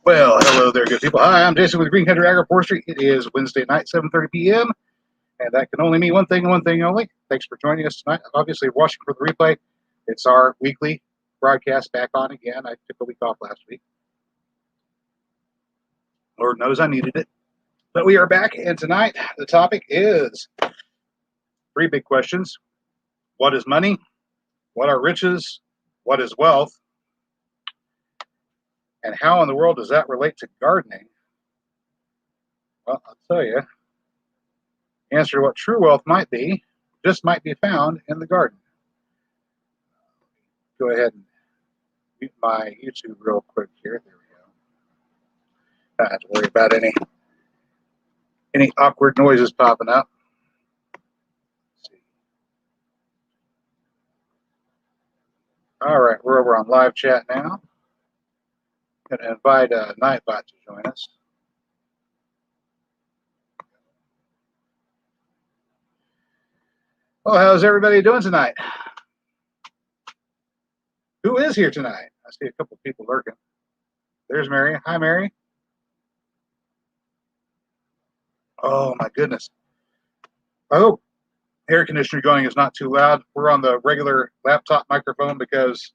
Well, hello there, good people. Hi, I'm Jason with Green Country Agroforestry. It is Wednesday night, 7:30 p.m., and that can only mean one thing and one thing only. Thanks for joining us tonight. Obviously, watching for the replay. It's our weekly broadcast back on again. I took a week off last week. Lord knows I needed it. But we are back, and tonight the topic is three big questions. What is money? What are riches? What is wealth? And how in the world does that relate to gardening? Well, I'll tell you. The answer to what true wealth might be just might be found in the garden. Go ahead and mute my YouTube real quick here. There we go. I don't have to worry about any awkward noises popping up. Let's see. All right, we're over on live chat now. I'm going to invite Nightbot to join us. Well, how's everybody doing tonight? Who is here tonight? I see a couple of people lurking. There's Mary. Hi, Mary. Oh, my goodness. I hope air conditioner going is not too loud. We're on the regular laptop microphone because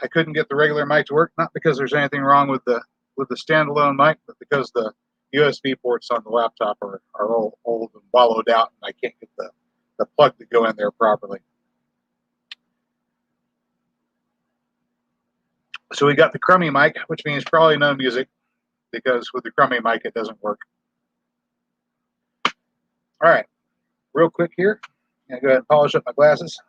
I couldn't get the regular mic to work. Not because there's anything wrong with the standalone mic, but because the USB ports on the laptop are all old and wallowed out, and I can't get the plug to go in there properly. So we got the crummy mic, which means probably no music, because with the crummy mic it doesn't work. All right, real quick here, I'm gonna go ahead and polish up my glasses.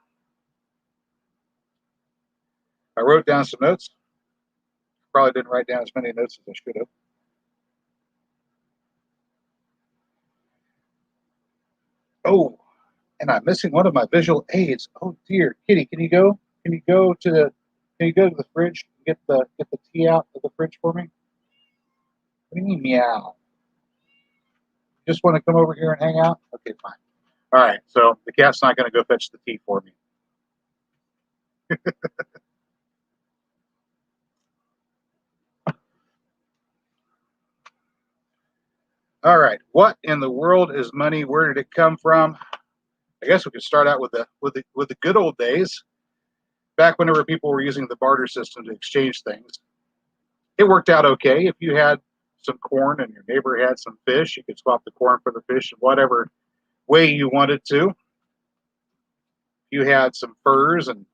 I wrote down some notes. Probably didn't write down as many notes as I should have. Oh, and I'm missing one of my visual aids. Oh dear, Kitty, can you go to the fridge and get the tea out of the fridge for me? What do you mean meow? Just want to come over here and hang out? Okay, fine. All right, so the cat's not going to go fetch the tea for me. All right, what in the world is money? Where did it come from? I guess we could start out with the good old days, back whenever people were using the barter system to exchange things. It worked out okay. If you had some corn and your neighbor had some fish, you could swap the corn for the fish in whatever way you wanted to. You had some furs and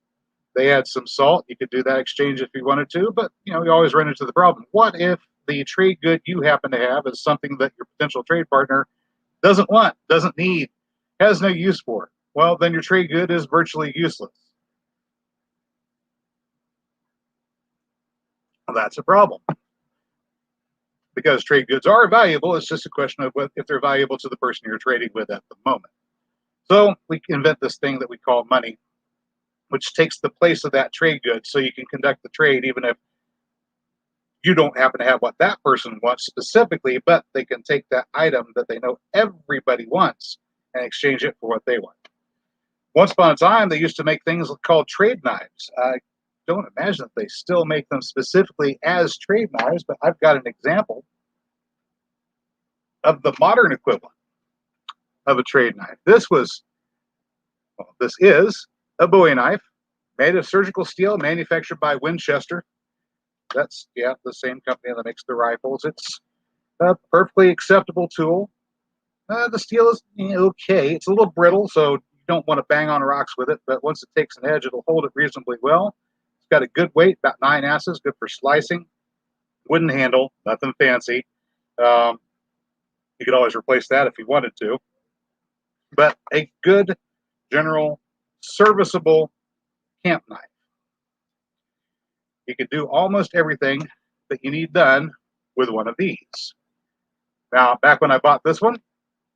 they had some salt, you could do that exchange if you wanted to, but you always run into the problem. What if the trade good you happen to have is something that your potential trade partner doesn't want, doesn't need, has no use for? Well, then your trade good is virtually useless. Well, that's a problem. Because trade goods are valuable, it's just a question of if they're valuable to the person you're trading with at the moment. So we invent this thing that we call money, which takes the place of that trade good, so you can conduct the trade even if you don't happen to have what that person wants specifically, but they can take that item that they know everybody wants and exchange it for what they want. Once upon a time, they used to make things called trade knives. I don't imagine that they still make them specifically as trade knives, but I've got an example of the modern equivalent of a trade knife. This is a Bowie knife made of surgical steel, manufactured by Winchester. That's, the same company that makes the rifles. It's a perfectly acceptable tool. The steel is okay. It's a little brittle, so you don't want to bang on rocks with it, but once it takes an edge, it'll hold it reasonably well. It's got a good weight, about 9 ounces, good for slicing. Wooden handle, nothing fancy. You could always replace that if you wanted to. But a good, general, serviceable camp knife. You could do almost everything that you need done with one of these. Now, back when I bought this one,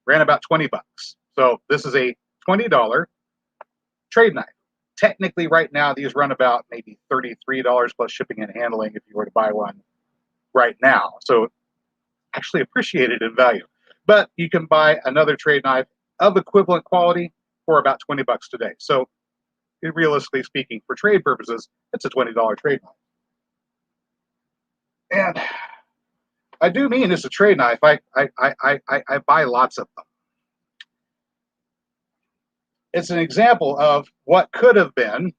ran about 20 bucks. So this is a $20 trade knife. Technically, right now, these run about maybe $33 plus shipping and handling if you were to buy one right now. So actually appreciated in value. But you can buy another trade knife of equivalent quality for about 20 bucks today. So realistically speaking, for trade purposes, it's a $20 trade knife. And I do mean it's a trade knife. I buy lots of them. It's an example of what could have been,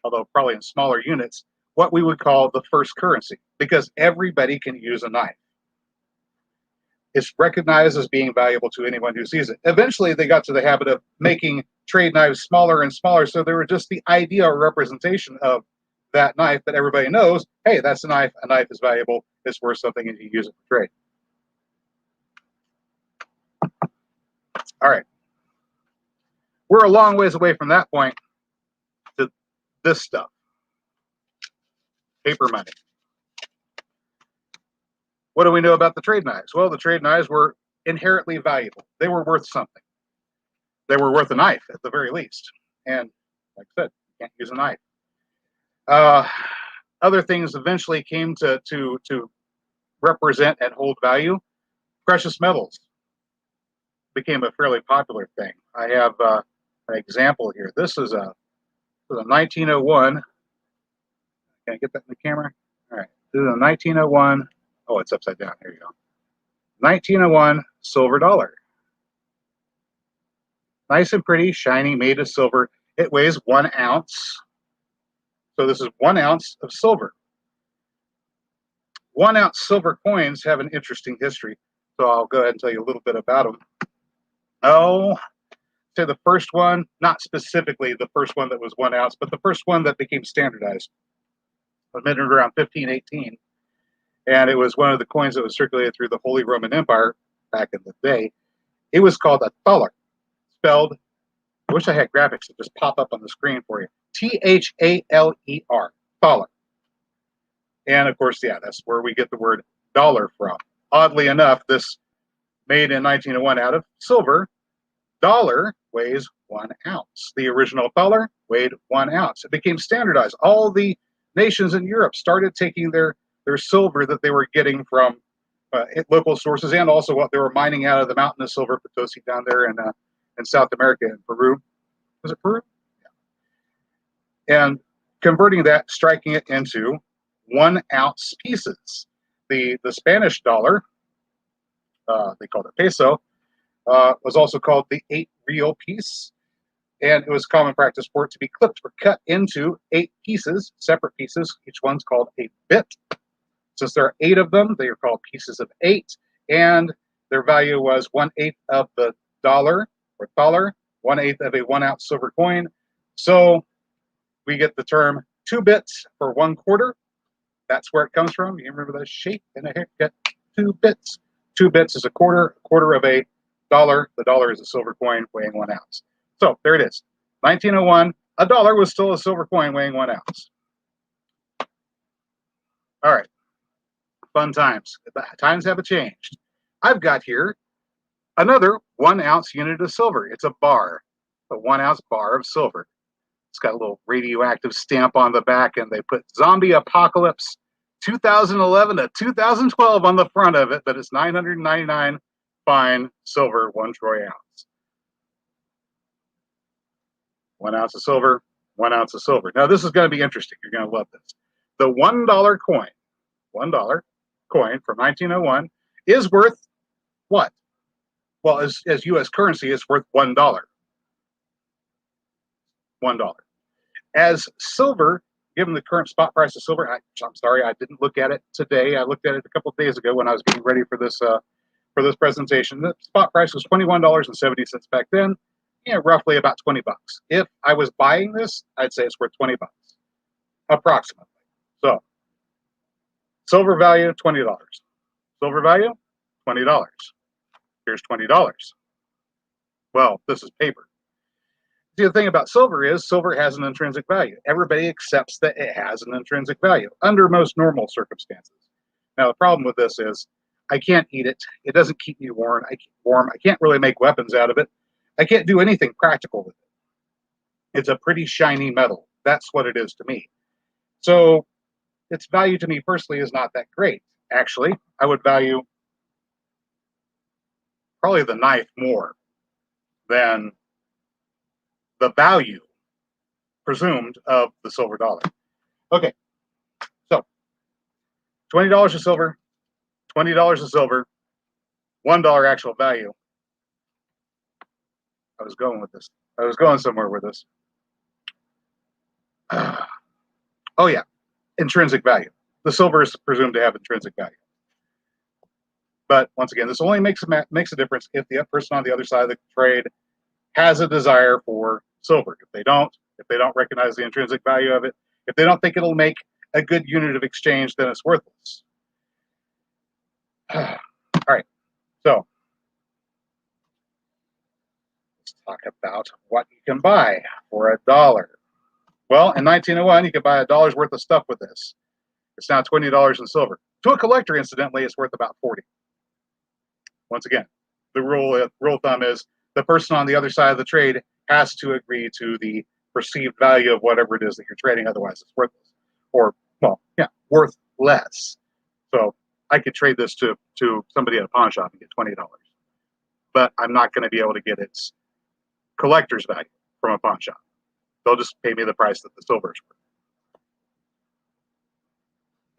although probably in smaller units, what we would call the first currency, because everybody can use a knife. It's recognized as being valuable to anyone who sees it. Eventually, they got to the habit of making trade knives smaller and smaller, so they were just the idea or representation of that knife that everybody knows, hey, that's a knife. A knife is valuable. It's worth something, and you use it for trade. All right. We're a long ways away from that point to this stuff. Paper money. What do we know about the trade knives? Well, the trade knives were inherently valuable. They were worth something. They were worth a knife at the very least. And like I said, you can't use a knife. Other things eventually came to represent and hold value. Precious metals became a fairly popular thing. I have an example here. This is a 1901. Can I get that in the camera? All right. This is a 1901. Oh, it's upside down. Here you go. 1901 silver dollar. Nice and pretty, shiny, made of silver. It weighs 1 ounce. So this is 1 ounce of silver. 1 ounce silver coins have an interesting history. So I'll go ahead and tell you a little bit about them. Oh, say the first one, not specifically the first one that was 1 ounce, but the first one that became standardized was made around 1518. And it was one of the coins that was circulated through the Holy Roman Empire back in the day. It was called a thaler, spelled, I wish I had graphics that just pop up on the screen for you. Thaler, thaler. And of course, yeah, that's where we get the word dollar from. Oddly enough, this made in 1901 out of silver, dollar weighs 1 ounce. The original thaler weighed 1 ounce. It became standardized. All the nations in Europe started taking their silver that they were getting from local sources, and also what they were mining out of the mountain of silver, Potosi down there in South America and Peru. Was it Peru? Yeah. And converting that, striking it into 1 ounce pieces. The Spanish dollar, they called it peso, was also called the 8 real piece. And it was common practice for it to be clipped or cut into 8 pieces, separate pieces. Each one's called a bit. Since there are 8 of them, they are called pieces of 8. And their value was 1/8 of the dollar or thaler, 1/8 of a 1 ounce silver coin. So we get the term 2 bits for 1/4. That's where it comes from. You remember that shape and a haircut? 2 bits. 2 bits is a quarter of a dollar. The dollar is a silver coin weighing 1 ounce. So there it is. 1901, a dollar was still a silver coin weighing 1 ounce. All right. Fun times. The times have changed. I've got here another 1 ounce unit of silver. It's a bar, a 1 ounce bar of silver. It's got a little radioactive stamp on the back, and they put Zombie Apocalypse 2011 to 2012 on the front of it, but it's 999 fine silver, 1 troy ounce. 1 ounce of silver, 1 ounce of silver. Now, this is going to be interesting. You're going to love this. The $1 coin, $1 coin from 1901 is worth what? Well, as U.S. currency, it's worth $1. $1. As silver, given the current spot price of silver, I'm sorry, I didn't look at it today. I looked at it a couple of days ago when I was getting ready for this presentation. The spot price was $21.70 back then. Yeah, roughly about $20. If I was buying this, I'd say it's worth $20, approximately. So, silver value $20. Silver value $20. Here's $20. Well, this is paper. The thing about silver is silver has an intrinsic value. Everybody accepts that it has an intrinsic value under most normal circumstances. Now, the problem with this is I can't eat it. It doesn't keep me warm. I can't really make weapons out of it. I can't do anything practical with it. It's a pretty shiny metal. That's what it is to me. So its value to me personally is not that great. Actually, I would value probably the knife more than the value presumed of the silver dollar. Okay, so $20 of silver, $20 of silver, $1 actual value. I was going with this. I was going somewhere with this. Oh yeah, intrinsic value. The silver is presumed to have intrinsic value. But once again, this only makes a difference if the person on the other side of the trade has a desire for silver. If they don't recognize the intrinsic value of it, if they don't think it'll make a good unit of exchange, then it's worthless. All right, so let's talk about what you can buy for $1. Well, in 1901, you could buy $1 worth of stuff with this. It's now $20 in silver. To a collector, incidentally, it's worth about 40. Once again, the rule of thumb is the person on the other side of the trade has to agree to the perceived value of whatever it is that you're trading. Otherwise, it's worthless, or worth less. So I could trade this to somebody at a pawn shop and get $20, but I'm not going to be able to get its collector's value from a pawn shop. They'll just pay me the price that the silver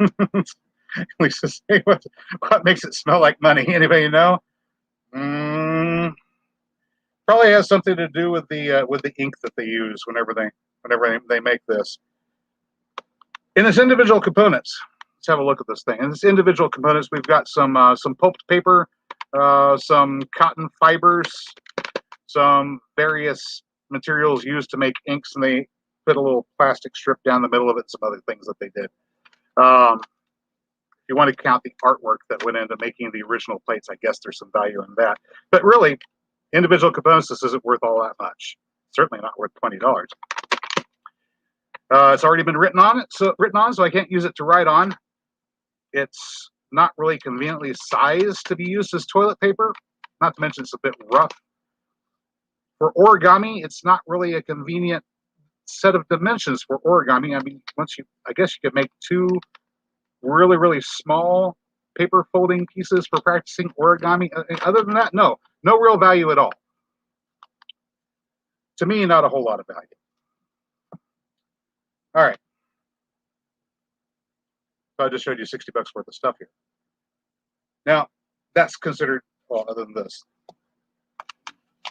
is worth. Lisa, say what makes it smell like money? Anybody know? Probably has something to do with the ink that they use whenever they make this. In its individual components, let's have a look at this thing. In its individual components, we've got some pulped paper, some cotton fibers, some various materials used to make inks, and they put a little plastic strip down the middle of it. Some other things that they did. If you want to count the artwork that went into making the original plates, I guess there's some value in that. But really, individual components, this isn't worth all that much. Certainly not worth $20. It's already been written on, so I can't use it to write on. It's not really conveniently sized to be used as toilet paper. Not to mention it's a bit rough. For origami, it's not really a convenient set of dimensions for origami. I mean, I guess you could make two really, really small paper folding pieces for practicing origami. Other than that, no real value at all. To me, not a whole lot of value. All right. So I just showed you $60 worth of stuff here. Now, that's considered, well, other than this,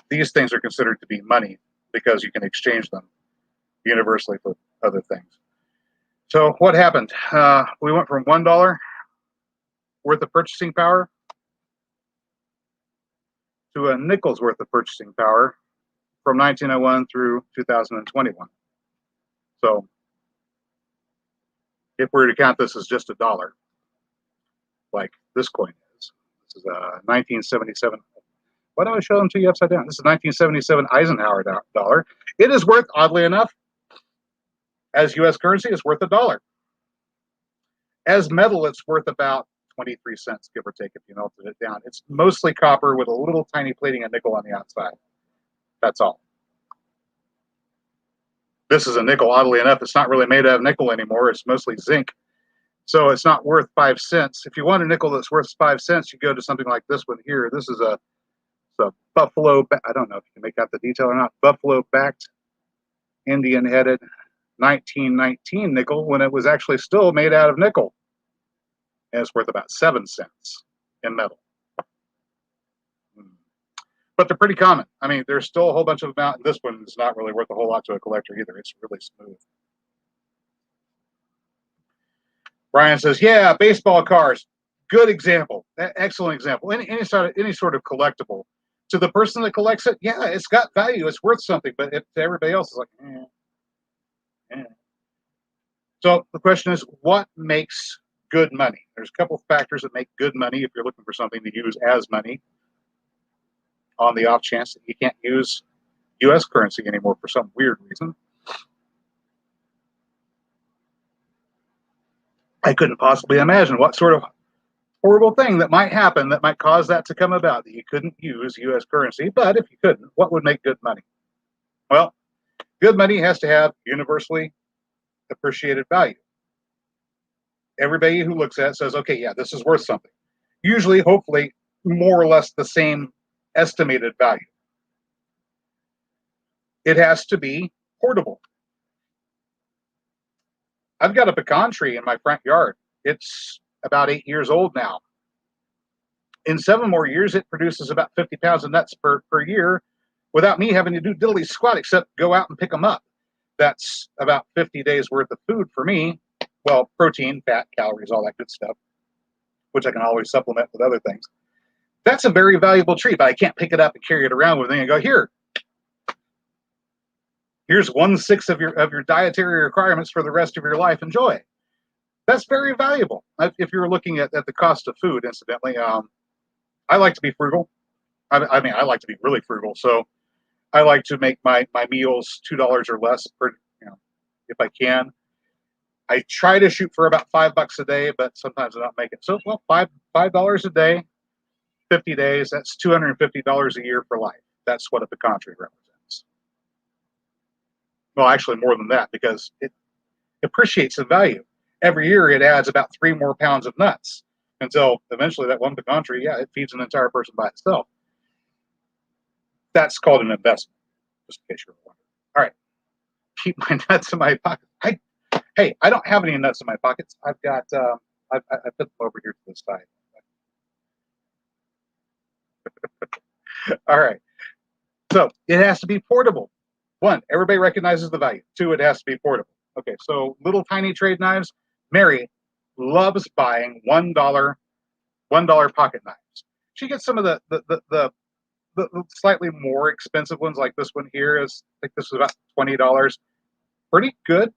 these things are considered to be money because you can exchange them universally for other things. So what happened? We went from $1 worth of purchasing power to a nickel's worth of purchasing power from 1901 through 2021. So if we were to count this as just $1, like this coin is, this is a 1977. Why do I show them to you upside down? This is 1977 Eisenhower dollar. It is worth, oddly enough, as U.S. currency, it's worth $1. As metal, it's worth about 23 cents, give or take, if you melted it down. It's mostly copper with a little tiny plating of nickel on the outside. That's all. This is a nickel, oddly enough. It's not really made out of nickel anymore. It's mostly zinc. So it's not worth 5 cents. If you want a nickel that's worth 5 cents, you go to something like this one here. This is a buffalo, I don't know if you can make out the detail or not, buffalo-backed, Indian-headed 1919 nickel when it was actually still made out of nickel. And it's worth about 7 cents in metal. But they're pretty common. I mean, there's still a whole bunch of them out, and this one is not really worth a whole lot to a collector either. It's really smooth. Brian says, yeah, baseball cards. Good example. Excellent example. Any sort of collectible. To the person that collects it, yeah, it's got value. It's worth something. But if to everybody else, it's like, eh. So the question is, what makes good money? There's a couple of factors that make good money if you're looking for something to use as money on the off chance that you can't use U.S. currency anymore for some weird reason. I couldn't possibly imagine what sort of horrible thing that might happen that might cause that to come about, that you couldn't use U.S. currency. But if you couldn't, what would make good money? Well, good money has to have universally appreciated value. Everybody who looks at it says, okay, yeah, this is worth something. Usually, hopefully, more or less the same estimated value. It has to be portable. I've got a pecan tree in my front yard. It's about 8 years old now. In 7 more years, it produces about 50 pounds of nuts per year without me having to do diddly squat except go out and pick them up. That's about 50 days worth of food for me. Well, protein, fat, calories, all that good stuff, which I can always supplement with other things. That's a very valuable treat, but I can't pick it up and carry it around with me and go, here's 1/6 of your dietary requirements for the rest of your life. Enjoy. That's very valuable. If you're looking at the cost of food, incidentally, I like to be frugal. I mean, I like to be really frugal. So I like to make my meals $2 or less per, if I can. I try to shoot for about $5 a day, but sometimes I don't make it. So, well, $5 a day, 50 days, that's $250 a year for life. That's what a pecan tree represents. Well, actually more than that, because it appreciates in value. Every year it adds about 3 more pounds of nuts until eventually that one pecan tree, it feeds an entire person by itself. That's called an investment, just in case you're wondering. All right, keep my nuts in my pocket. Hey, I don't have any nuts in my pockets. I've got, I put them over here to the side. All right. So it has to be portable. 1, everybody recognizes the value. 2, it has to be portable. Okay, so little tiny trade knives. Mary loves buying $1 pocket knives. She gets some of the slightly more expensive ones, like this one here is, I think this was about $20. Pretty good,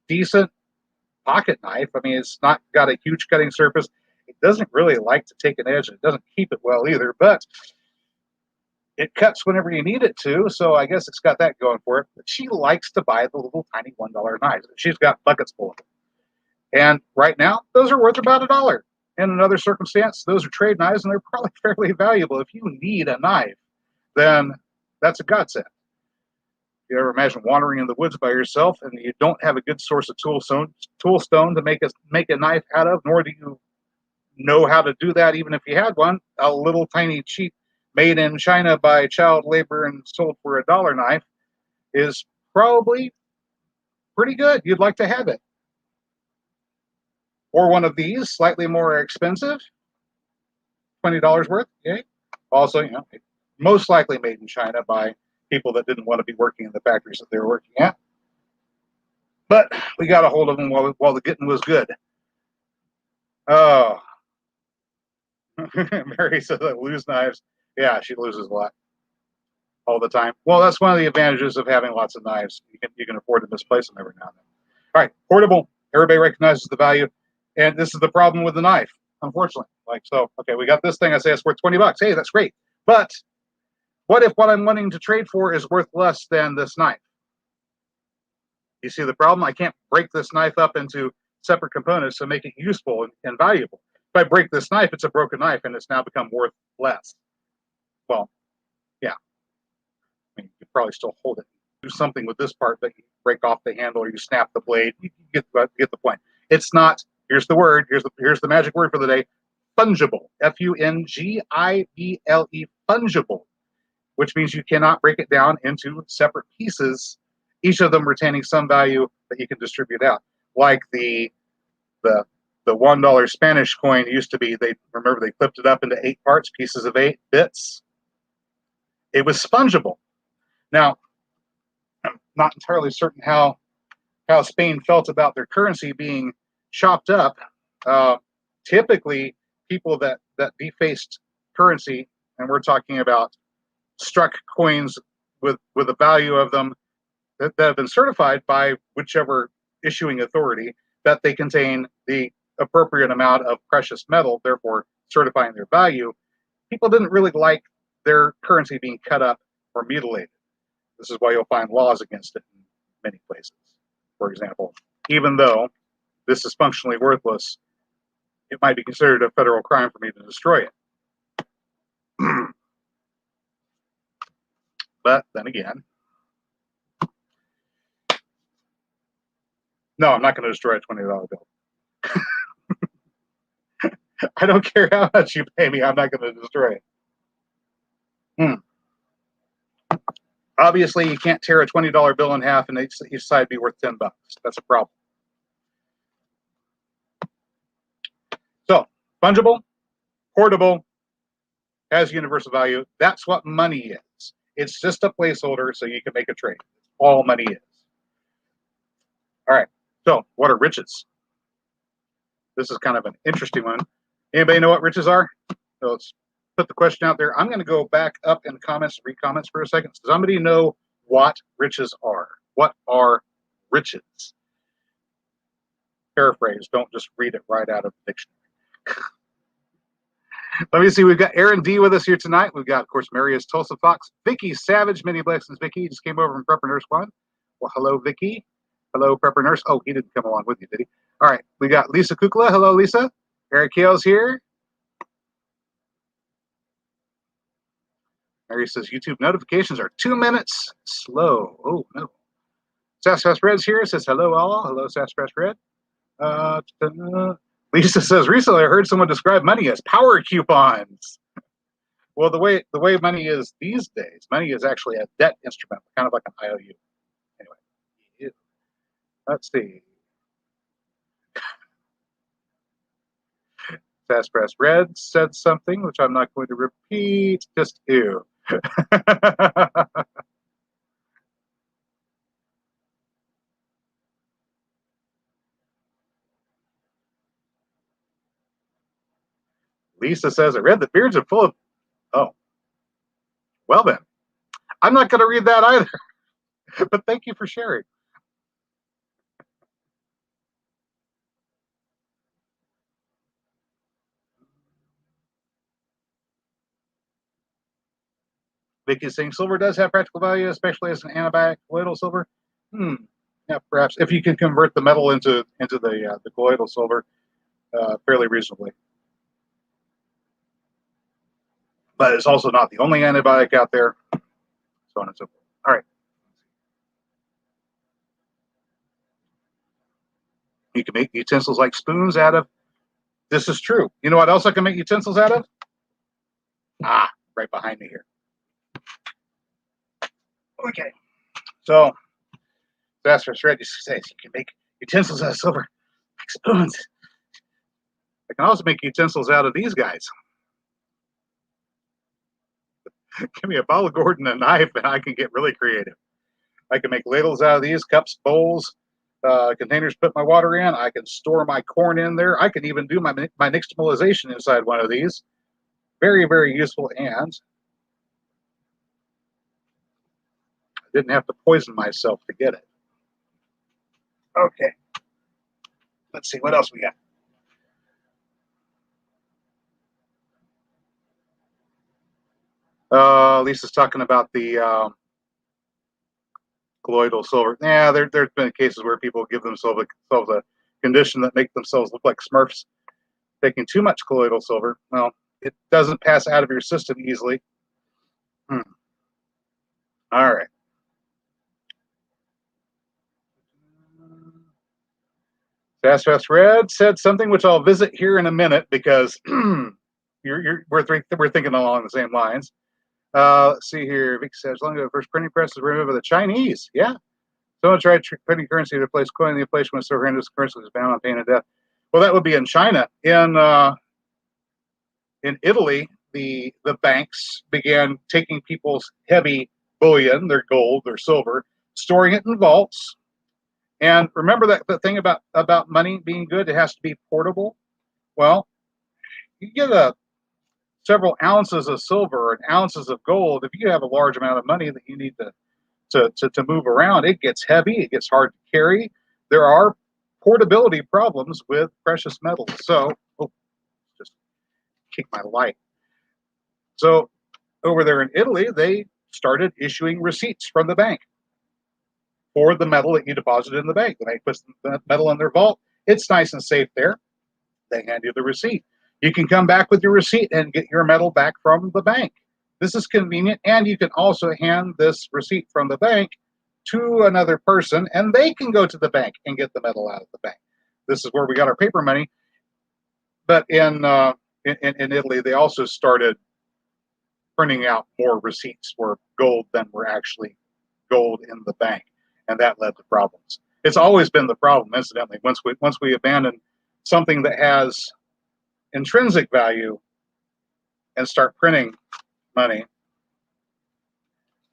decent pocket knife. I mean, it's not got a huge cutting surface. It doesn't really like to take an edge, and it doesn't keep it well either, but it cuts whenever you need it to, so I guess it's got that going for it. But she likes to buy the little tiny $1 knives. She's got buckets full of them. And right now, those are worth about $1. In another circumstance, those are trade knives, and they're probably fairly valuable. If you need a knife, then that's a godsend. You ever imagine wandering in the woods by yourself and you don't have a good source of tool stone to make a knife out of, nor do you know how to do that, even if you had one? A little tiny cheap, made in China by child labor and sold for $1 knife is probably pretty good. You'd like to have it. Or one of these, slightly more expensive, $20 worth. Okay. Also, most likely made in China by people that didn't want to be working in the factories that they were working at. But we got a hold of them while the getting was good. Oh, Mary says I lose knives. Yeah, she loses a lot all the time. Well, that's one of the advantages of having lots of knives. You can afford to misplace them every now and then. All right, portable. Everybody recognizes the value, and this is the problem with the knife, unfortunately. Okay, we got this thing. I say it's worth $20. Hey, that's great. But what if what I'm wanting to trade for is worth less than this knife? You see the problem? I can't break this knife up into separate components to make it useful and valuable. If I break this knife, it's a broken knife, and it's now become worth less. Well, yeah. I mean, you probably still hold it. Do something with this part, but you break off the handle or you snap the blade. You get the point. It's not. Here's the word. Here's the magic word for the day. Fungible. Fungible. Fungible, which means you cannot break it down into separate pieces, each of them retaining some value that you can distribute out. Like the $1 Spanish coin used to be. They clipped it up into 8 parts, pieces of 8 bits. It was fungible. Now, I'm not entirely certain how Spain felt about their currency being chopped up. Typically, people that defaced currency, and we're talking about struck coins with a value of them that have been certified by whichever issuing authority that they contain the appropriate amount of precious metal, therefore certifying their value. People didn't really like their currency being cut up or mutilated. This is why you'll find laws against it in many places. For example, even though this is functionally worthless, it might be considered a federal crime for me to destroy it. But then again, no, I'm not going to destroy a $20 bill. I don't care how much you pay me, I'm not going to destroy it. Obviously, you can't tear a $20 bill in half and each side be worth $10. That's a problem. Fungible, portable, has universal value. That's what money is. It's just a placeholder so you can make a trade. All money is. All right. So, what are riches? This is kind of an interesting one. Anybody know what riches are? So let's put the question out there. I'm going to go back up in comments, read comments for a second. Does somebody know what riches are? What are riches? Paraphrase. Don't just read it right out of the dictionary. Let me see. We've got Aaron D with us here tonight. We've got, of course, Marius Tulsa Fox, Vicky Savage, many blessings. Vicky just came over from Prepper Nurse One. Well, hello, Vicky. Hello, Prepper Nurse. Oh, he didn't come along with you, did he? All right. We got Lisa Kukla. Hello, Lisa. Eric Hale's here. Mary says YouTube notifications are 2 minutes slow. Oh, no. Sassafras Red's here. Says hello, all. Hello, Sassafras Red. Lisa says, recently I heard someone describe money as power coupons. Well, the way money is these days, money is actually a debt instrument, kind of like an IOU. Anyway, let's see. Sassafras Red said something, which I'm not going to repeat. Just ew. Lisa says, I read that beards are full of... Oh. Well then. I'm not going to read that either. But thank you for sharing. Vicky's saying silver does have practical value, especially as an antibiotic. Colloidal silver? Yeah, perhaps. If you can convert the metal into the colloidal silver fairly reasonably. But it's also not the only antibiotic out there, so on and so forth. All right. You can make utensils like spoons out of. This is true. You know what else I can make utensils out of? Ah, right behind me here. Okay. So, Sassafras Red says you can make utensils out of silver, like spoons. I can also make utensils out of these guys. Give me a bottle of gourd and a knife, and I can get really creative. I can make ladles out of these, cups, bowls, containers to put my water in. I can store my corn in there. I can even do my nixtamalization inside one of these. Very, very useful, and I didn't have to poison myself to get it. Okay. Let's see, what else we got? Lisa's talking about the colloidal silver. Yeah, there's been cases where people give themselves a condition that make themselves look like Smurfs. Taking too much colloidal silver, well, it doesn't pass out of your system easily. All right. Sassafras Red said something which I'll visit here in a minute because we're thinking along the same lines. Let's see here. Vic says, as long as the first printing press is removed by the Chinese. Yeah. Someone tried printing currency to replace coin. The inflation was so horrendous, currency was bound on pain of death. Well, that would be in China. In Italy, the banks began taking people's heavy bullion, their gold, their silver, storing it in vaults. And remember that the thing about money being good, it has to be portable. Well, you get several ounces of silver and ounces of gold. If you have a large amount of money that you need to move around, it gets heavy, it gets hard to carry. There are portability problems with precious metals. So, just kick my light. So, over there in Italy, they started issuing receipts from the bank for the metal that you deposited in the bank. The bank puts the metal in their vault. It's nice and safe there. They hand you the receipt. You can come back with your receipt and get your metal back from the bank. This is convenient, and you can also hand this receipt from the bank to another person, and they can go to the bank and get the metal out of the bank. This is where we got our paper money. But in Italy, they also started printing out more receipts for gold than were actually gold in the bank, and that led to problems. It's always been the problem, incidentally. Once we abandon something that has intrinsic value and start printing money,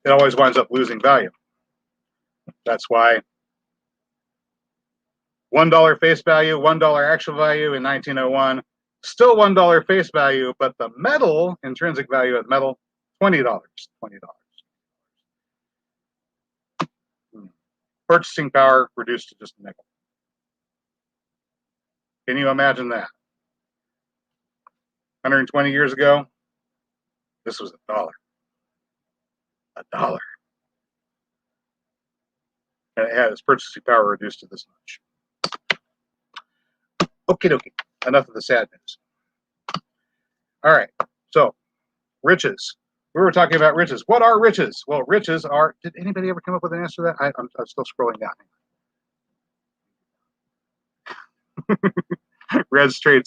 it always winds up losing value. That's why $1 face value, $1 actual value in 1901, still $1 face value, but the metal, intrinsic value of metal, $20. $20. Purchasing power reduced to just a nickel. Can you imagine that? 120 years ago, this was a dollar. A dollar. And it had its purchasing power reduced to this much. Okie dokie. Enough of the sad news. All right. So, riches. We were talking about riches. What are riches? Well, riches are. Did anybody ever come up with an answer to that? I'm still scrolling down. Red's traded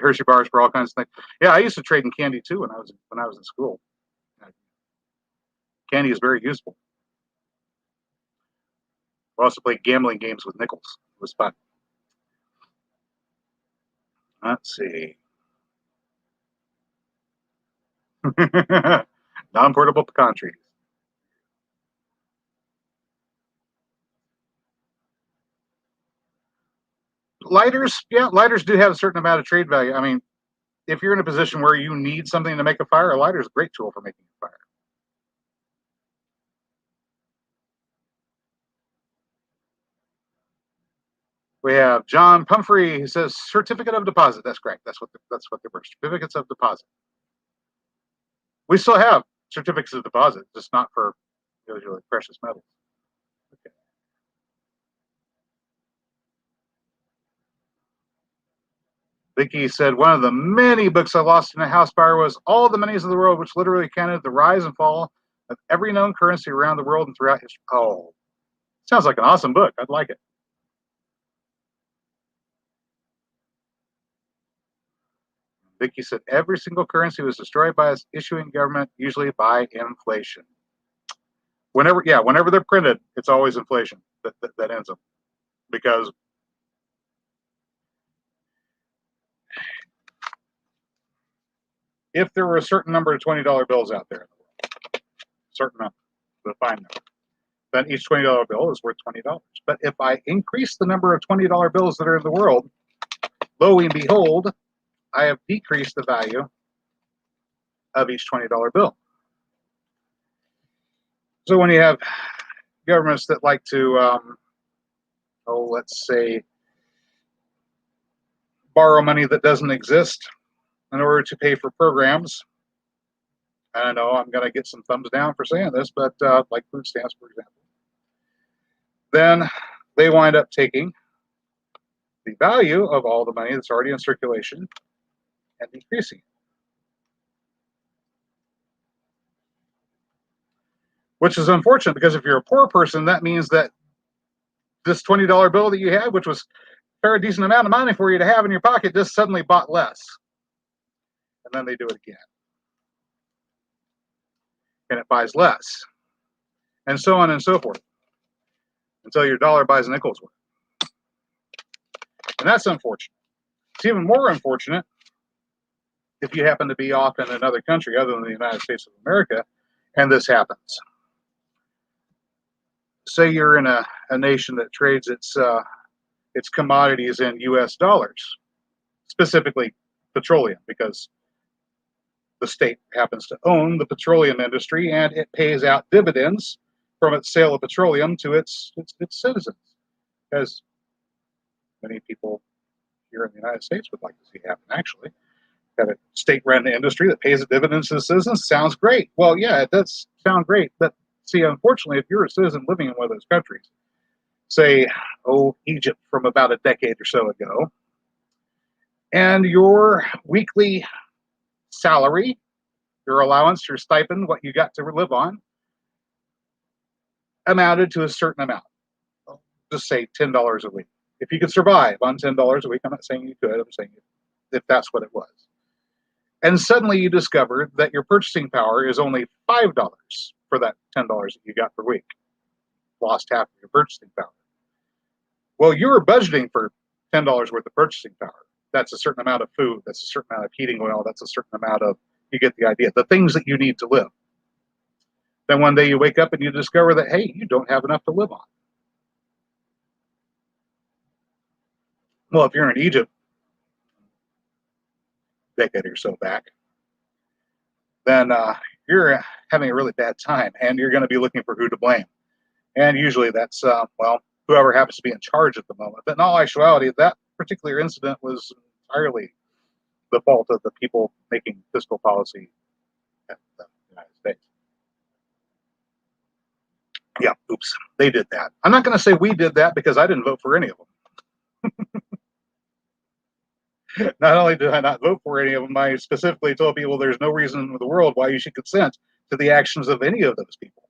Hershey bars for all kinds of things. Yeah, I used to trade in candy too when I was in school. Candy is very useful. We also played gambling games with nickels. It was fun. Let's see. Non-portable pecan trees. Lighters, yeah, lighters do have a certain amount of trade value. I mean, if you're in a position where you need something to make a fire, a lighter is a great tool for making a fire. We have John Pumphrey. He says certificate of deposit. That's correct. That's what they were. Certificates of deposit. We still have certificates of deposit, just not for usually precious metals. Okay. Vicky said, one of the many books I lost in a house fire was All the Monies of the World, which literally counted the rise and fall of every known currency around the world and throughout history. Oh, sounds like an awesome book. I'd like it. Vicky said, every single currency was destroyed by its issuing government, usually by inflation. Whenever they're printed, it's always inflation that ends them. Because if there were a certain number of $20 bills out there in the world, certain number, the fine number, then each $20 bill is worth $20. But if I increase the number of $20 bills that are in the world, lo and behold, I have decreased the value of each $20 bill. So when you have governments that like to, let's say, borrow money that doesn't exist in order to pay for programs, I know I'm going to get some thumbs down for saying this, but like food stamps, for example, then they wind up taking the value of all the money that's already in circulation and decreasing it. Which is unfortunate, because if you're a poor person, that means that this $20 bill that you had, which was a fair decent amount of money for you to have in your pocket, just suddenly bought less. And then they do it again. And it buys less. And so on and so forth. Until your dollar buys a nickel's worth. And that's unfortunate. It's even more unfortunate if you happen to be off in another country other than the United States of America, and this happens. Say you're in a nation that trades its commodities in U.S. dollars, specifically petroleum, because the state happens to own the petroleum industry and it pays out dividends from its sale of petroleum to its citizens, as many people here in the United States would like to see happen, actually. Have a state-run industry that pays a dividend to the citizens. Sounds great. Well, yeah, it does sound great. But see, unfortunately, if you're a citizen living in one of those countries, say, Egypt from about a decade or so ago, and your weekly salary, your allowance, your stipend, what you got to live on, amounted to a certain amount. Just say $10 a week. If you could survive on $10 a week, I'm not saying you could, I'm saying if that's what it was. And suddenly you discover that your purchasing power is only $5 for that $10 that you got per week. Lost half of your purchasing power. Well, you were budgeting for $10 worth of purchasing power. that's a certain amount of food, that's a certain amount of heating oil, that's a certain amount of, you get the idea, the things that you need to live. Then one day you wake up and you discover that, hey, you don't have enough to live on. Well, if you're in Egypt, a decade or so back, then you're having a really bad time, and you're going to be looking for who to blame. And usually that's, well, whoever happens to be in charge at the moment. But in all actuality, that particular incident was entirely the fault of the people making fiscal policy in the United States. Yeah, oops, they did that. I'm not going to say we did that because I didn't vote for any of them. Not only did I not vote for any of them, I specifically told people there's no reason in the world why you should consent to the actions of any of those people.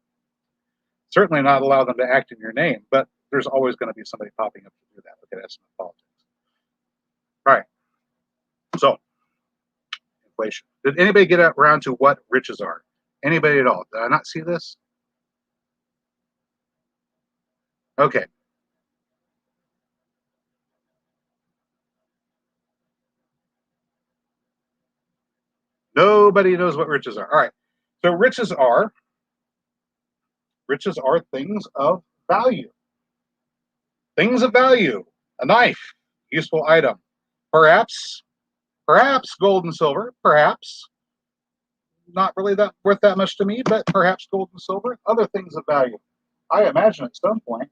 Certainly not allow them to act in your name, but there's always going to be somebody popping up to do that. Okay, that's not politics. All right. So, inflation. Did anybody get around to what riches are? Anybody at all? Did I not see this? Okay. Nobody knows what riches are. All right. So riches are things of value. Things of value. A knife, useful item. Perhaps gold and silver. Perhaps not really that worth that much to me, but perhaps gold and silver. Other things of value. I imagine at some point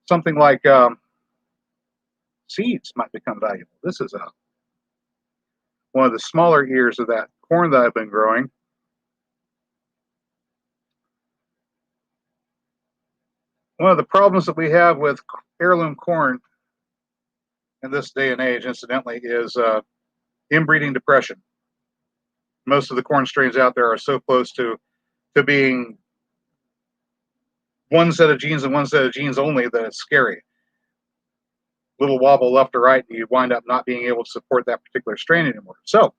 something like seeds might become valuable. This is one of the smaller ears of that corn that I've been growing. One of the problems that we have with heirloom corn in this day and age, incidentally, is inbreeding depression. Most of the corn strains out there are so close to being one set of genes and one set of genes only that it's scary. Little wobble left or right, and you wind up not being able to support that particular strain anymore. So,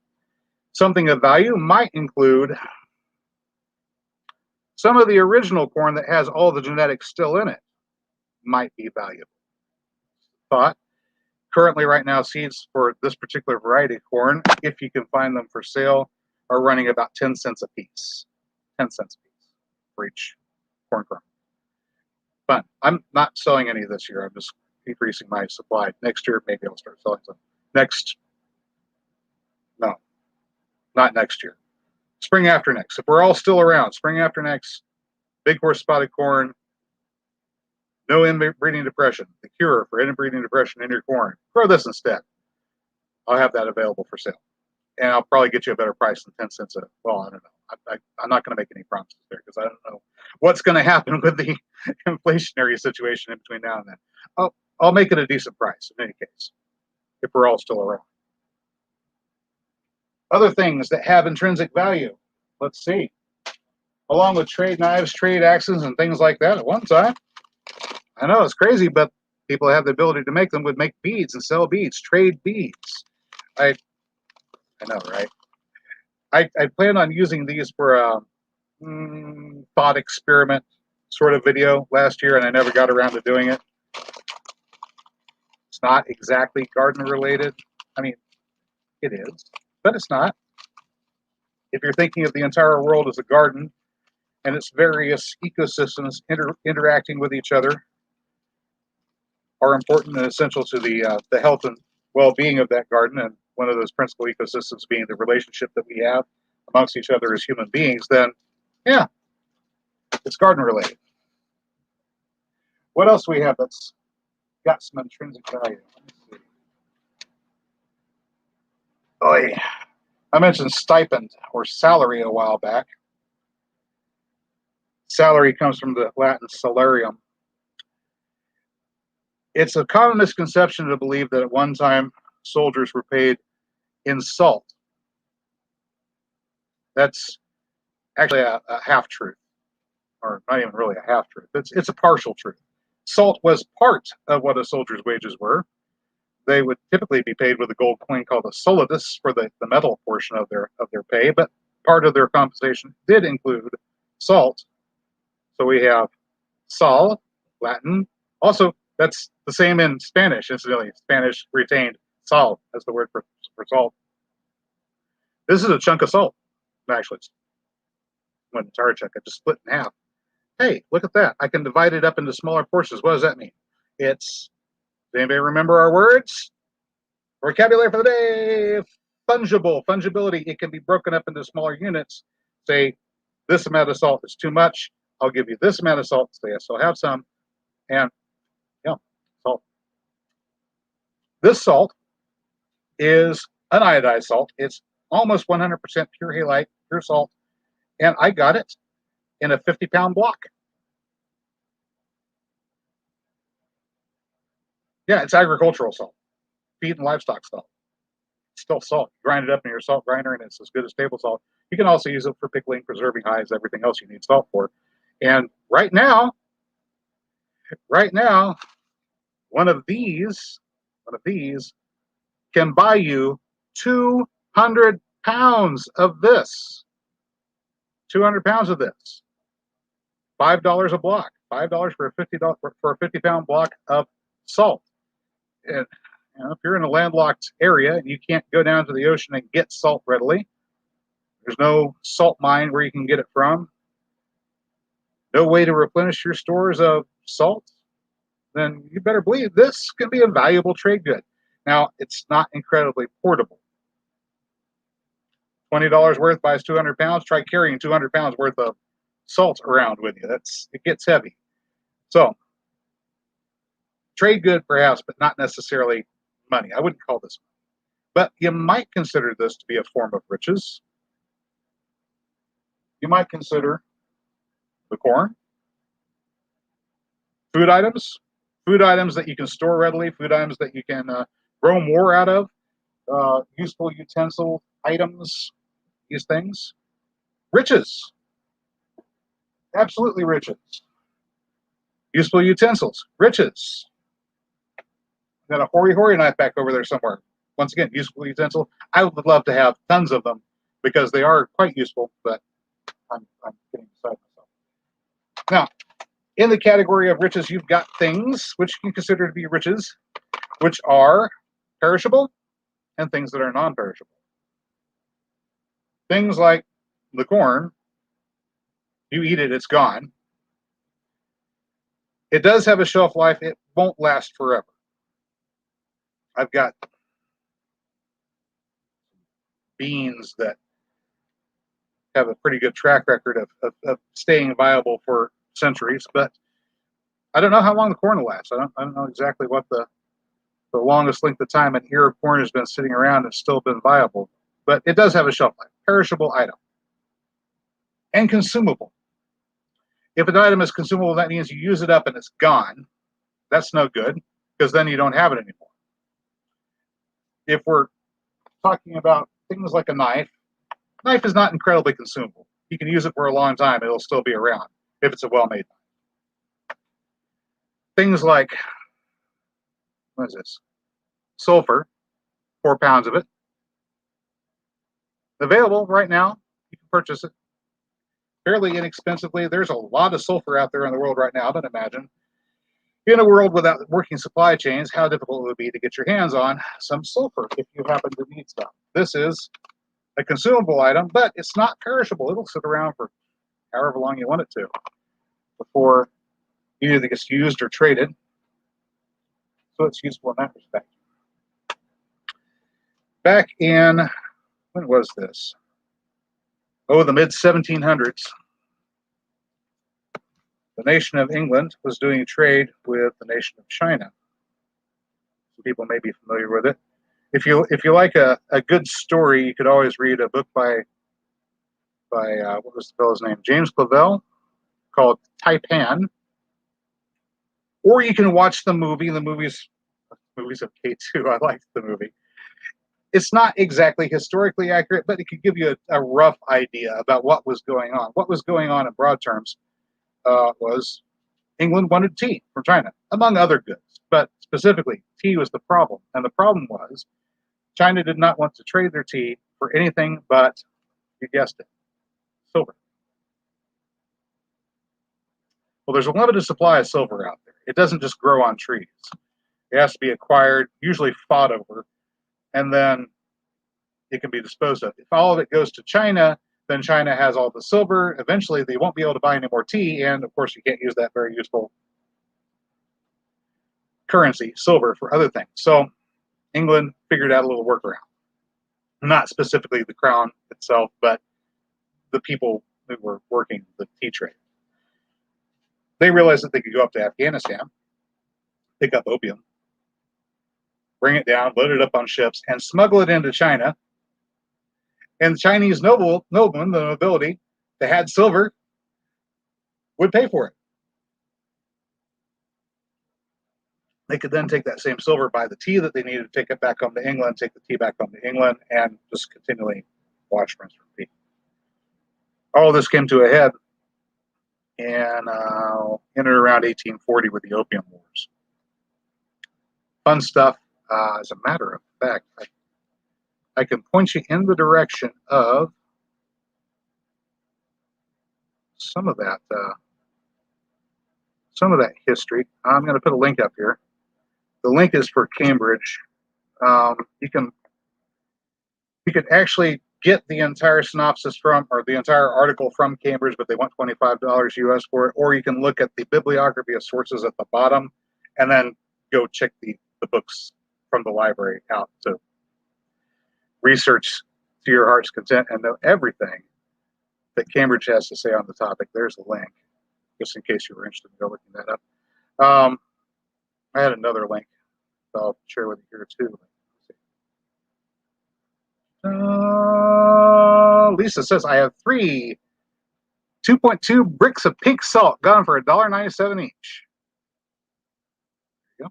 something of value might include some of the original corn that has all the genetics still in it might be valuable. Thought. Currently, right now, seeds for this particular variety of corn, if you can find them for sale, are running about 10 cents a piece. 10 cents a piece for each corn kernel. Fun. I'm not selling any this year. I'm just decreasing my supply. Next year, maybe I'll start selling some. No, not next year. Spring after next. If we're all still around, spring after next, big horse spotted corn, no inbreeding depression. The cure for inbreeding depression in your corn. Grow this instead. I'll have that available for sale. And I'll probably get you a better price than 10 cents a, well, I don't know. I'm not going to make any promises there because I don't know what's going to happen with the inflationary situation in between now and then. I'll make it a decent price in any case, if we're all still around. Other things that have intrinsic value. Let's see. Along with trade knives, trade axes, and things like that at one time. I know it's crazy, but people have the ability to make them would make beads and sell beads, trade beads. I know, right? I plan on using these for a thought experiment sort of video last year, and I never got around to doing it. It's not exactly garden related. I mean, it is, but it's not. If you're thinking of the entire world as a garden and its various ecosystems interacting with each other are important and essential to the health and well-being of that garden, and one of those principal ecosystems being the relationship that we have amongst each other as human beings, then yeah, it's garden related. What else do we have that's got some intrinsic value? Let me see. Oh yeah, I mentioned stipend or salary a while back. Salary comes from the Latin salarium. It's a common misconception to believe that at one time soldiers were paid in salt. That's actually a half-truth, or not even really a half-truth. It's a partial truth. Salt was part of what a soldier's wages were. They would typically be paid with a gold coin called a solidus for the metal portion of their pay, but part of their compensation did include salt. So we have sal, Latin. Also, that's the same in Spanish, incidentally. Spanish retained Salt, that's the word for salt. This is a chunk of salt. Actually, it's one entire chunk. I just split in half. Hey, look at that. I can divide it up into smaller portions. What does that mean? It's, does anybody remember our words? Vocabulary for the day. Fungible. Fungibility. It can be broken up into smaller units. Say, this amount of salt is too much. I'll give you this amount of salt. Say, I still have some. And, yeah, salt. This salt is uniodized salt. It's almost 100% pure halite, pure salt. And I got it in a 50-pound block. Yeah, it's agricultural salt, feed and livestock salt. It's still salt. You grind it up in your salt grinder, and it's as good as table salt. You can also use it for pickling, preserving hides, everything else you need salt for. And right now, one of these can buy you 200 pounds of this. 200 pounds of this. $5 a block. $5 for a 50-pound block of salt. And if you're in a landlocked area and you can't go down to the ocean and get salt readily, there's no salt mine where you can get it from, no way to replenish your stores of salt, then you better believe this can be a valuable trade good. Now, it's not incredibly portable. $20 worth buys 200 pounds. Try carrying 200 pounds worth of salt around with you. It gets heavy. So, trade good perhaps, but not necessarily money. I wouldn't call this money. But you might consider this to be a form of riches. You might consider the corn, food items that you can store readily, food items that you can grow more out of, useful utensil items, these things. Riches, absolutely riches. Useful utensils, riches. Got a hoary knife back over there somewhere. Once again, useful utensil. I would love to have tons of them because they are quite useful, but I'm getting beside myself. Now, in the category of riches, you've got things which you consider to be riches, which are perishable and things that are non-perishable. Things like the corn, you eat it, it's gone. It does have a shelf life. It won't last forever. I've got beans that have a pretty good track record of staying viable for centuries, but I don't know how long the corn will last. I don't know exactly what the longest length of time an ear of corn has been sitting around and still been viable, but it does have a shelf life. Perishable item. And consumable. If an item is consumable, that means you use it up and it's gone. That's no good, because then you don't have it anymore. If we're talking about things like a knife is not incredibly consumable. You can use it for a long time. It'll still be around if it's a well-made knife. Things like, what is this? Sulfur, 4 pounds of it. Available right now. You can purchase it fairly inexpensively. There's a lot of sulfur out there in the world right now, but imagine in a world without working supply chains, how difficult it would be to get your hands on some sulfur if you happen to need some. This is a consumable item, but it's not perishable. It'll sit around for however long you want it to before it either gets used or traded. So it's useful in that respect. Back in, when was this? The mid-1700s. The nation of England was doing trade with the nation of China. Some people may be familiar with it. If you like a good story, you could always read a book by what was the fellow's name? James Clavell, called Taipan. Or you can watch the movie. The movies of K2. I liked the movie. It's not exactly historically accurate, but it could give you a rough idea about what was going on. What was going on in broad terms was England wanted tea from China, among other goods. But specifically, tea was the problem. And the problem was China did not want to trade their tea for anything but, you guessed it, silver. Well, there's a limited supply of silver out there. It doesn't just grow on trees. It has to be acquired, usually fought over. and then it can be disposed of. If all of it goes to China, then China has all the silver. Eventually, they won't be able to buy any more tea, and of course, you can't use that very useful currency, silver, for other things. So England figured out a little workaround. Not specifically the crown itself, but the people who were working the tea trade. They realized that they could go up to Afghanistan, pick up opium, bring it down, load it up on ships, and smuggle it into China. And the Chinese noblemen, the nobility, that had silver, would pay for it. They could then take that same silver, buy the tea that they needed, take it back home to England, take the tea back home to England, and just continually watch, rinse, repeat. All of this came to a head in and around 1840 with the Opium Wars. Fun stuff. As a matter of fact, I can point you in the direction of some of that history. I'm going to put a link up here. The link is for Cambridge. You can actually get the entire synopsis from, or the entire article from Cambridge, but they want $25 US for it. Or you can look at the bibliography of sources at the bottom, and then go check the books from the library out to research to your heart's content and know everything that Cambridge has to say on the topic. There's a link, just in case you were interested in looking that up. I had another link that I'll share with you here too. Lisa says, I have 2.2 bricks of pink salt gone for $1.97 each. There you go.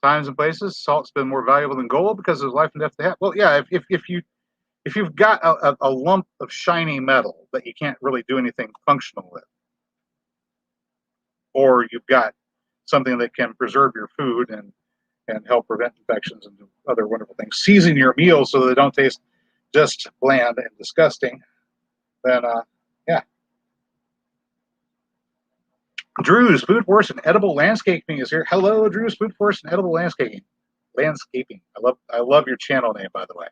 Times and places, salt's been more valuable than gold because of life and death they have. Well, yeah, if you've got a lump of shiny metal that you can't really do anything functional with, or you've got something that can preserve your food and help prevent infections and do other wonderful things, season your meals so they don't taste just bland and disgusting, then yeah. Drew's Food Forest and Edible Landscaping is here. Hello, Drew's Food Forest and Edible Landscaping. I love your channel name, by the way.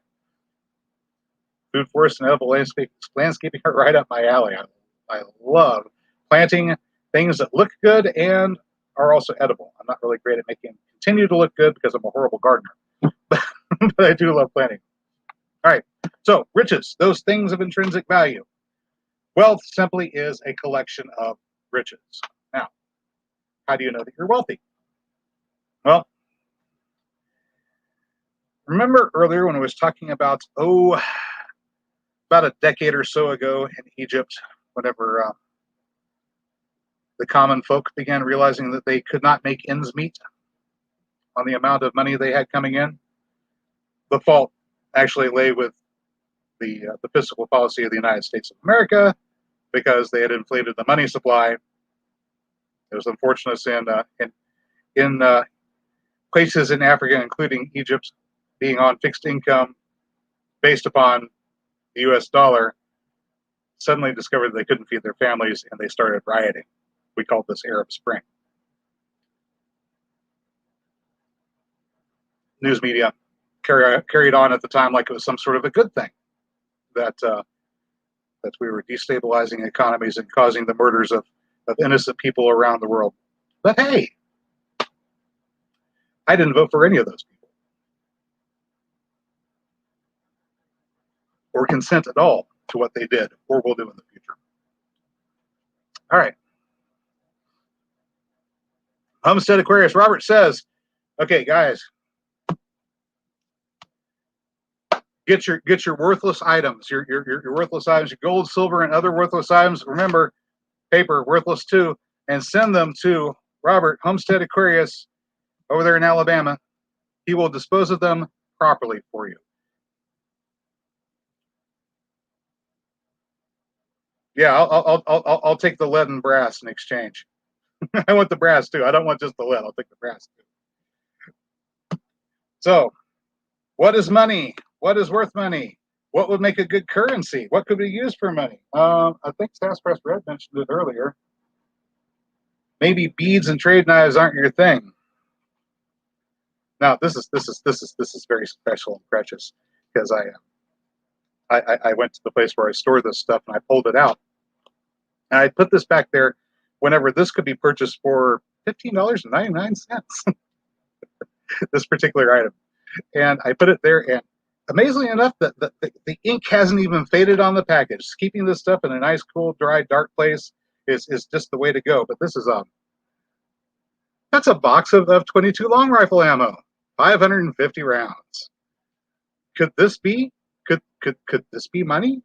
Food Forest and Edible Landscaping are right up my alley. I love planting things that look good and are also edible. I'm not really great at making them continue to look good because I'm a horrible gardener, but I do love planting. All right, so riches, those things of intrinsic value. Wealth simply is a collection of riches. Now, how do you know that you're wealthy? Well, remember earlier when I was talking about, about a decade or so ago in Egypt, whenever the common folk began realizing that they could not make ends meet on the amount of money they had coming in. The fault actually lay with the fiscal policy of the United States of America, because they had inflated the money supply. It was unfortunate in places in Africa, including Egypt, being on fixed income based upon the US dollar, suddenly discovered they couldn't feed their families, and they started rioting. We called this Arab Spring. News media carried on at the time like it was some sort of a good thing, that we were destabilizing economies and causing the murders of innocent people around the world. But hey, I didn't vote for any of those people, or consent at all to what they did or will do in the future. All right. Homestead Aquarius Robert says, okay, guys, get your worthless items, your worthless items, your gold, silver, and other worthless items. Remember, paper, worthless too, and send them to Robert, Homestead Aquarius, over there in Alabama. He will dispose of them properly for you. Yeah, I'll take the lead and brass in exchange. I want the brass too. I don't want just the lead. I'll take the brass too. So, what is money? What is worth money? What would make a good currency? What could be used for money? I think Sasspress Red mentioned it earlier. Maybe beads and trade knives aren't your thing. Now this is very special and precious because I went to the place where I store this stuff and I pulled it out and I put this back there whenever this could be purchased for $15.99. This particular item, and I put it there, and amazingly enough, the ink hasn't even faded on the package. Keeping this stuff in a nice, cool, dry, dark place is just the way to go. But this is that's a box of 22 long rifle ammo, 550 rounds. Could this be could this be money?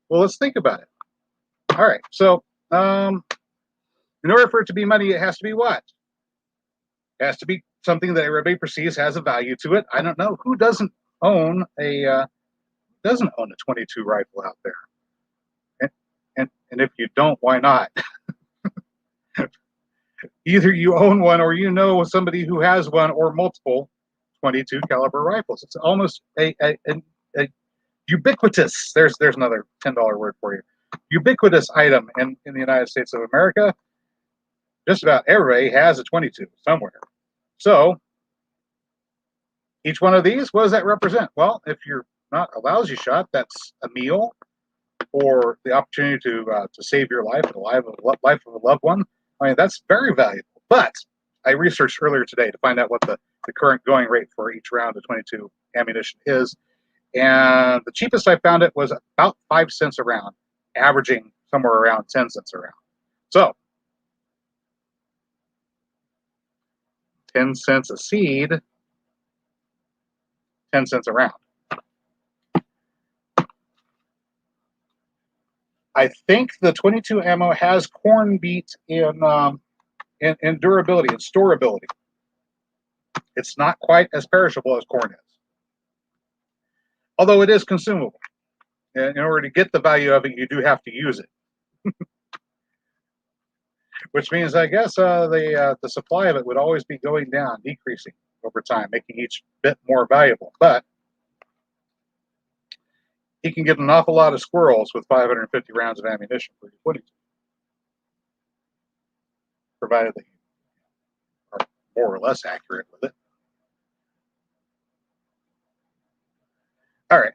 Well, let's think about it. All right, so in order for it to be money, it has to be what? It has to be something that everybody perceives has a value to it. I don't know who doesn't own a 22 rifle out there, and if you don't, why not? Either you own one or you know somebody who has one or multiple 22 caliber rifles. It's almost a ubiquitous. There's another $10 word for you. Ubiquitous item in the United States of America. Just about everybody has a 22 somewhere. So each one of these, what does that represent? Well, if you're not a lousy shot, that's a meal or the opportunity to save your life and the life of a loved one. I mean, that's very valuable. But I researched earlier today to find out what the current going rate for each round of 22 ammunition is. And the cheapest I found it was about 5 cents a round, averaging somewhere around 10 cents a round. So 10 cents a seed, 10 cents a round. I think the 22 ammo has corn beat in durability and storability. It's not quite as perishable as corn is, although it is consumable. And in order to get the value of it, you do have to use it. Which means, I guess, the supply of it would always be going down, decreasing over time, making each bit more valuable. But he can get an awful lot of squirrels with 550 rounds of ammunition for your 22, provided they are more or less accurate with it. All right.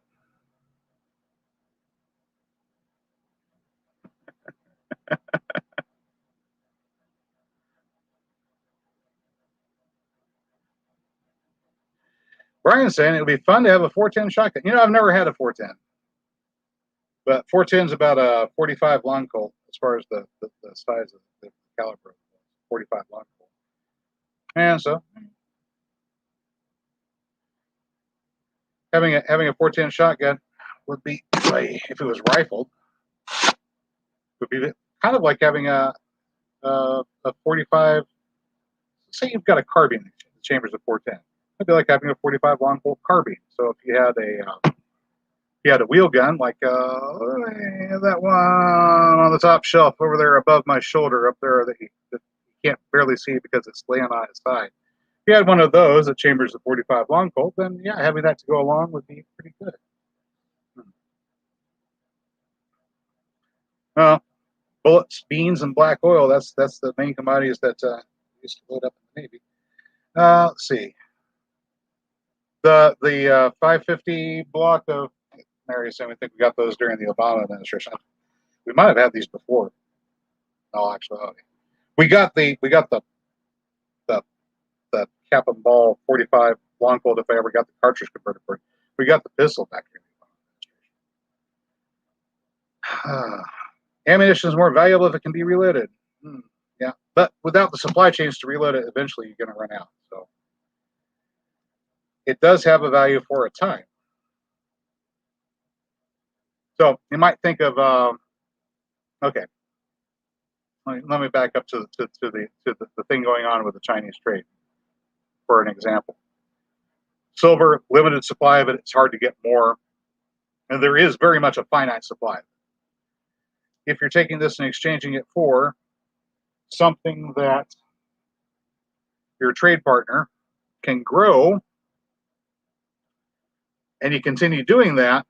Brian's saying it would be fun to have a 410 shotgun. You know, I've never had a 410, but 410 is about a 45 long Colt as far as the size of the caliber of 45 long Colt. And so having a 410 shotgun would be, if it was rifled, would be kind of like having a 45. Say you've got a carbine in the chambers of 410. It'd be like having a 45 long Colt carbine. So if you had a wheel gun like that one on the top shelf over there above my shoulder up there that you can't barely see because it's laying on its side. If you had one of those at chambers of 45 long Colt, then yeah, having that to go along would be pretty good. Well, bullets, beans, and black oil, that's the main commodities that used to load up in the Navy. Let's see. The 550 block of Mary saying we think we got those during the Obama administration. We might have had these before. No, actually, we got the cap and ball 45 long Colt if I ever got the cartridge converter for it. We got the pistol back here. Ammunition is more valuable if it can be reloaded. Yeah, but without the supply chains to reload it, eventually you're going to run out. So it does have a value for a time. So you might think of, okay, let me back up to the thing going on with the Chinese trade, for an example. Silver, limited supply of it, it's hard to get more, and there is very much a finite supply. If you're taking this and exchanging it for something that your trade partner can grow, and you continue doing that,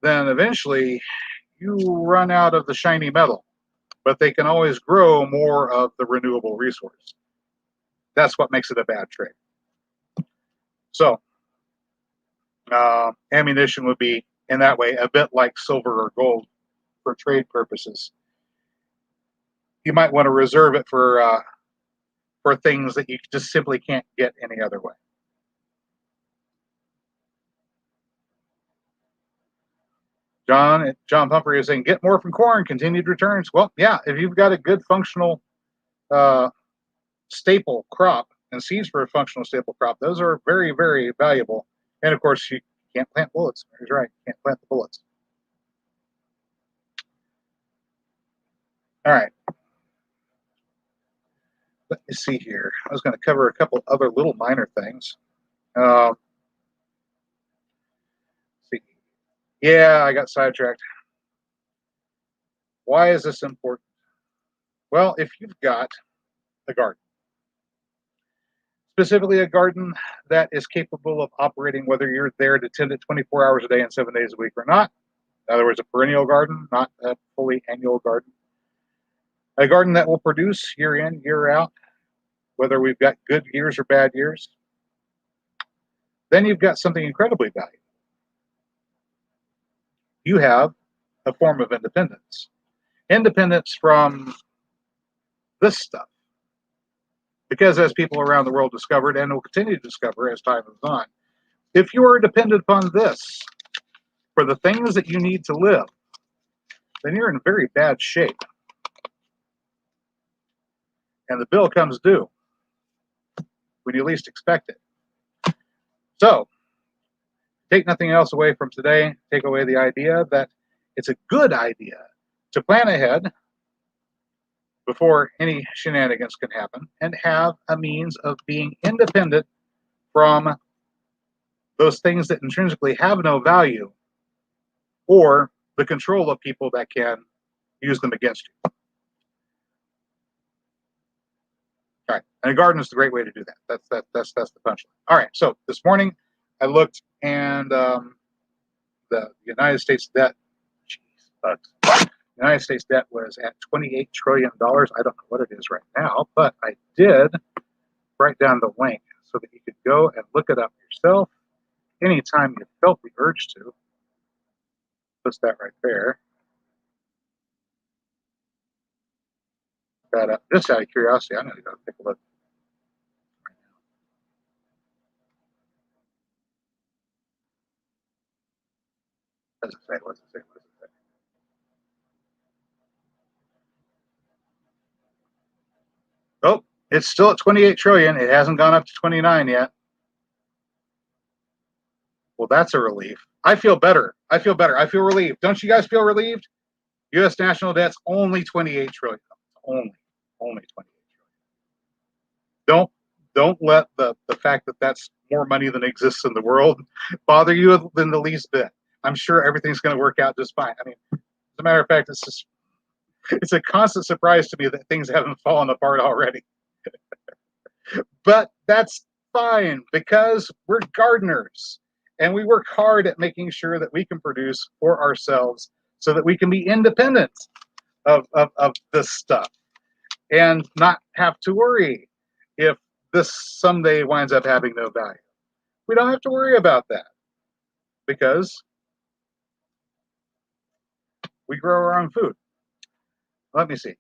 then eventually you run out of the shiny metal. But they can always grow more of the renewable resource. That's what makes it a bad trade. So ammunition would be, in that way, a bit like silver or gold for trade purposes. You might want to reserve it for things that you just simply can't get any other way. John Humphrey is saying, get more from corn, continued returns. Well, yeah, if you've got a good functional staple crop and seeds for a functional staple crop, those are very, very valuable. And of course, you can't plant bullets. He's right, you can't plant the bullets. All right. Let me see here. I was going to cover a couple other little minor things. See. Yeah, I got sidetracked. Why is this important? Well, if you've got a garden, specifically a garden that is capable of operating whether you're there to tend it 24 hours a day and 7 days a week or not, in other words, a perennial garden, not a fully annual garden, a garden that will produce year in, year out, whether we've got good years or bad years, then you've got something incredibly valuable. You have a form of independence. Independence from this stuff. Because as people around the world discovered and will continue to discover as time moves on, if you are dependent upon this for the things that you need to live, then you're in very bad shape. And the bill comes due when you least expect it. So, take nothing else away from today. Take away the idea that it's a good idea to plan ahead before any shenanigans can happen and have a means of being independent from those things that intrinsically have no value or the control of people that can use them against you. All right, and a garden is the great way to do that. That's the punchline. All right, so this morning I looked, and the United States debt, the United States debt was at $28 trillion. I don't know what it is right now, but I did write down the link so that you could go and look it up yourself anytime you felt the urge to. Puts that right there. That just out of curiosity, I'm going to go take a look. What does it say? What does it say? What does it say? Oh, it's still at 28 trillion. It hasn't gone up to 29 yet. Well, that's a relief. I feel better. I feel relieved. Don't you guys feel relieved? U.S. national debt's only 28 trillion. Only 28 trillion. Don't let the fact that that's more money than exists in the world bother you than the least bit. I'm sure everything's going to work out just fine. I mean, as a matter of fact, it's a constant surprise to me that things haven't fallen apart already. But that's fine because we're gardeners and we work hard at making sure that we can produce for ourselves so that we can be independent of this stuff and not have to worry if this someday winds up having no value. We don't have to worry about that because we grow our own food. Let me see.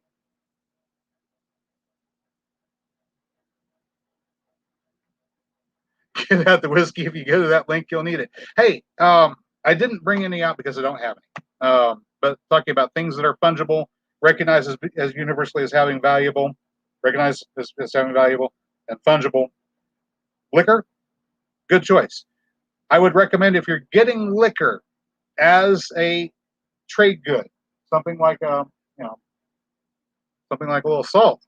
Get out the whiskey. If you go to that link, you'll need it. Hey, I didn't bring any out because I don't have any. But talking about things that are fungible, recognized as universally as having valuable, recognized as having valuable and fungible. Liquor, good choice. I would recommend if you're getting liquor as a trade good, something like something like a little salt.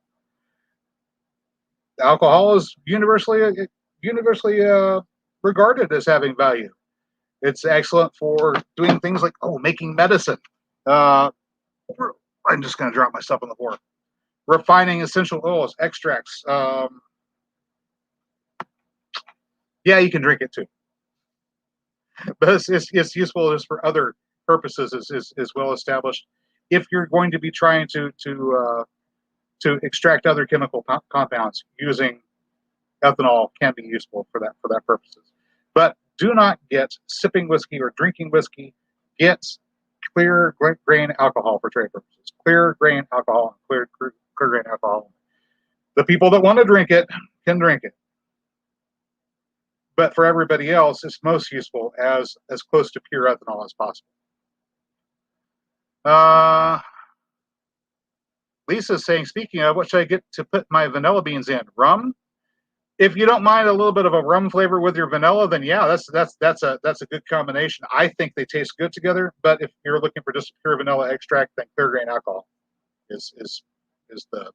Alcohol is universally regarded as having value. It's excellent for doing things like making medicine. I'm just going to drop myself on the floor. Refining essential oils, extracts. Yeah, you can drink it too, but it's useful as for other purposes is well established. If you're going to be trying to extract other chemical compounds, using ethanol can be useful for that purposes. But do not get sipping whiskey or drinking whiskey. Get clear grain alcohol for trade purposes. Clear grain alcohol and clear grain alcohol. The people that want to drink it can drink it. But for everybody else, it's most useful as close to pure ethanol as possible. Lisa's saying, speaking of, what should I get to put my vanilla beans in? Rum? If you don't mind a little bit of a rum flavor with your vanilla, then yeah, that's a good combination. I think they taste good together. But if you're looking for just pure vanilla extract, then clear grain alcohol is the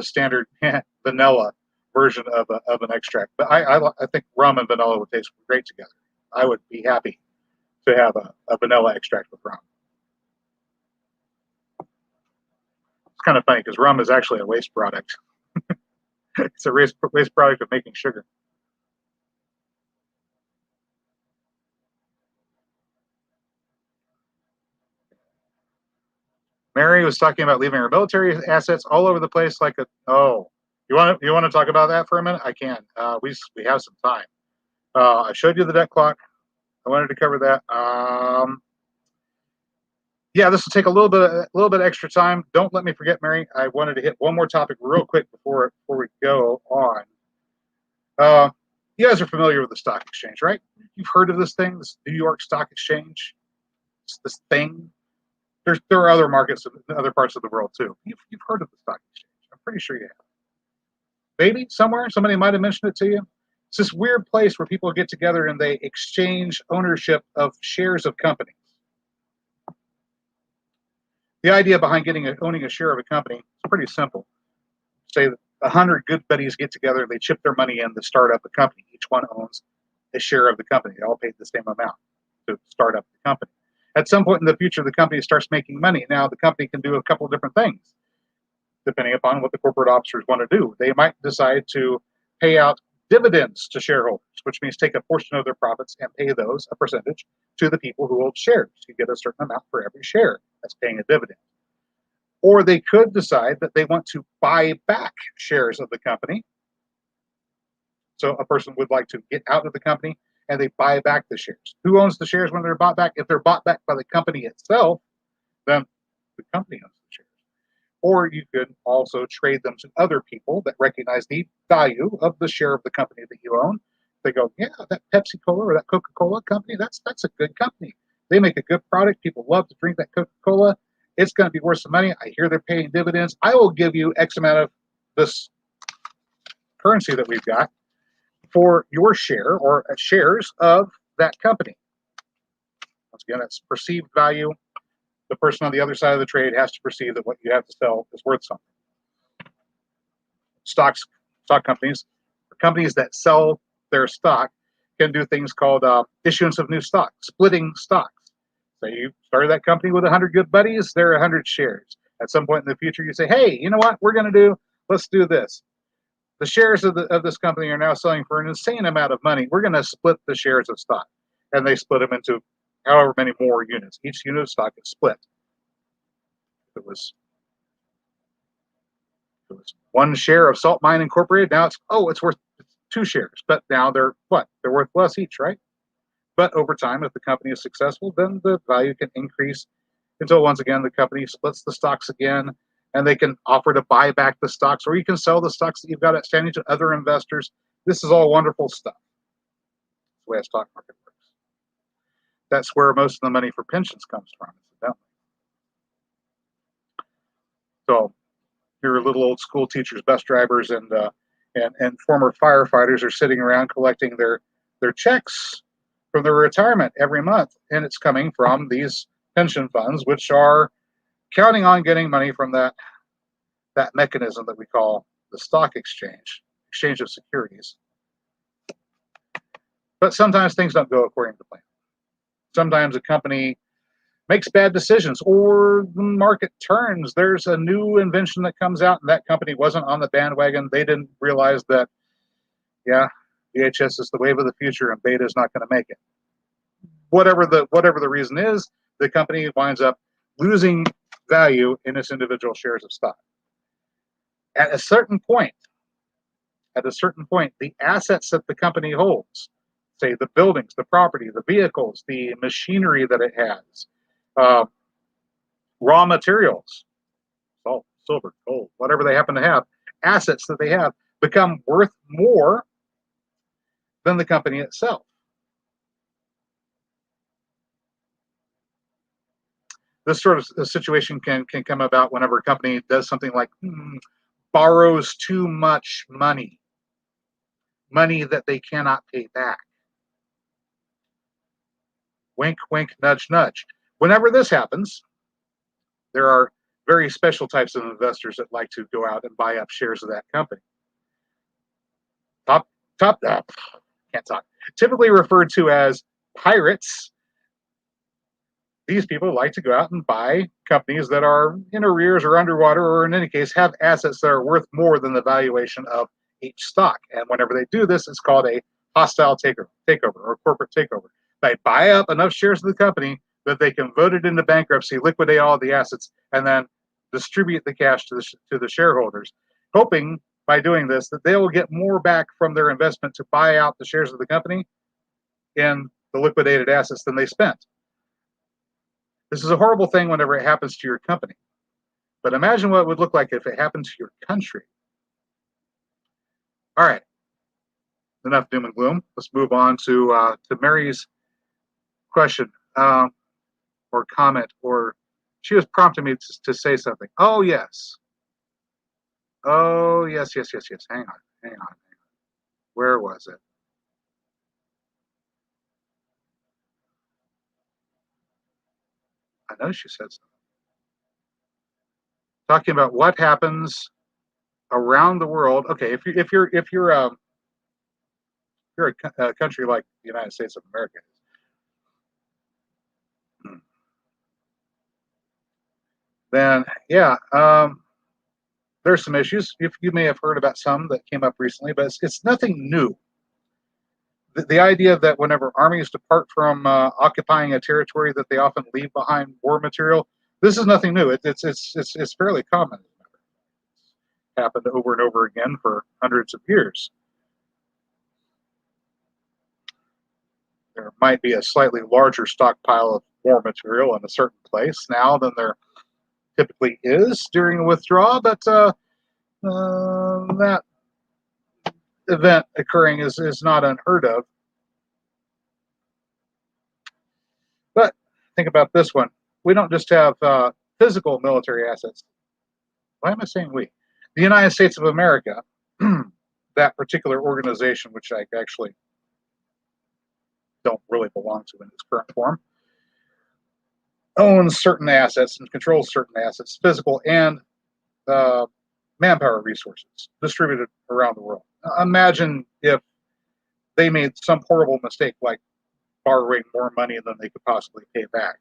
standard vanilla version of an extract. But I think rum and vanilla would taste great together. I would be happy to have a vanilla extract with rum. It's kind of funny because rum is actually a waste product. It's a waste product of making sugar. Mary was talking about leaving her military assets all over the place. You want to talk about that for a minute? I can. We have some time. I showed you the debt clock. I wanted to cover that. Yeah, this will take a little bit extra time. Don't let me forget, Mary. I wanted to hit one more topic real quick before we go on. You guys are familiar with the stock exchange, right? You've heard of this thing, this New York Stock Exchange. It's this thing. There are other markets in other parts of the world too. You've heard of the stock exchange. I'm pretty sure you have. Maybe somewhere somebody might have mentioned it to you. It's this weird place where people get together and they exchange ownership of shares of companies. The idea behind owning a share of a company is pretty simple. Say that 100 good buddies get together, they chip their money in to start up a company. Each one owns a share of the company. They all paid the same amount to start up the company. At some point in the future, the company starts making money. Now, the company can do a couple of different things, depending upon what the corporate officers want to do. They might decide to pay out dividends to shareholders, which means take a portion of their profits and pay those, a percentage, to the people who hold shares. You get a certain amount for every share that's paying a dividend. Or they could decide that they want to buy back shares of the company. So a person would like to get out of the company and they buy back the shares. Who owns the shares when they're bought back? If they're bought back by the company itself, then the company owns the shares. Or you could also trade them to other people that recognize the value of the share of the company that you own. They go, yeah, that Pepsi-Cola or that Coca-Cola company, that's a good company. They make a good product. People love to drink that Coca-Cola. It's going to be worth some money. I hear they're paying dividends. I will give you X amount of this currency that we've got for your share or shares of that company. Once again, it's perceived value. The person on the other side of the trade has to perceive that what you have to sell is worth something. Stock companies, or companies that sell their stock, can do things called issuance of new stock, splitting stocks. So you started that company with 100 good buddies, there are 100 shares. At some point in the future, you say, hey, you know what let's do this. The shares of this company are now selling for an insane amount of money. We're going to split the shares of stock. And they split them into however many more units. Each unit of stock is split. It was one share of Salt Mine Incorporated. Now it's worth 2 shares. But now they're worth less each, right? But over time, if the company is successful, then the value can increase until once again the company splits the stocks again, and they can offer to buy back the stocks, or you can sell the stocks that you've got outstanding to other investors. This is all wonderful stuff. That's the way a stock market works. That's where most of the money for pensions comes from, incidentally. So your little old school teachers, bus drivers, and former firefighters are sitting around collecting their checks from their retirement every month, and it's coming from these pension funds, which are counting on getting money from that mechanism that we call the stock exchange of securities. But sometimes things don't go according to plan. Sometimes a company makes bad decisions, or the market turns. There's a new invention that comes out, and that company wasn't on the bandwagon. They didn't realize that, yeah, VHS is the wave of the future, and beta is not going to make it. Whatever the reason is, the company winds up losing value in its individual shares of stock. At a certain point, the assets that the company holds say the buildings, the property, the vehicles, the machinery that it has, uh, raw materials, salt, silver, gold, whatever they happen to have, assets that they have become worth more than the company itself. This sort of situation can come about whenever a company does something like borrows too much money that they cannot pay back. Wink, wink, nudge, nudge. Whenever this happens, there are very special types of investors that like to go out and buy up shares of that company. Can't talk. Typically referred to as pirates. These people like to go out and buy companies that are in arrears or underwater, or in any case, have assets that are worth more than the valuation of each stock. And whenever they do this, it's called a hostile takeover or corporate takeover. They buy up enough shares of the company that they can vote it into bankruptcy, liquidate all the assets, and then distribute the cash to the shareholders, hoping by doing this that they will get more back from their investment to buy out the shares of the company in the liquidated assets than they spent. This is a horrible thing whenever it happens to your company. But imagine what it would look like if it happened to your country. All right, enough doom and gloom. Let's move on to Mary's question or comment, or she was prompting me to say something. Oh, yes. Oh, yes. Hang on. Where was it? I know she said something. Talking about what happens around the world. Okay, if you're a country like the United States of America, then yeah, there's some issues. If you may have heard about some that came up recently, but it's nothing new. The idea that whenever armies depart from occupying a territory, that they often leave behind war material. This is nothing new. It's fairly common. It's happened over and over again for hundreds of years. There might be a slightly larger stockpile of war material in a certain place now than there typically is during a withdrawal, but that event occurring is not unheard of. But think about this one. We don't just have physical military assets. Why am I saying we? The United States of America, that particular organization, which I actually don't really belong to in its current form, owns certain assets and controls certain assets, physical and manpower resources distributed around the world. Imagine if they made some horrible mistake like borrowing more money than they could possibly pay back.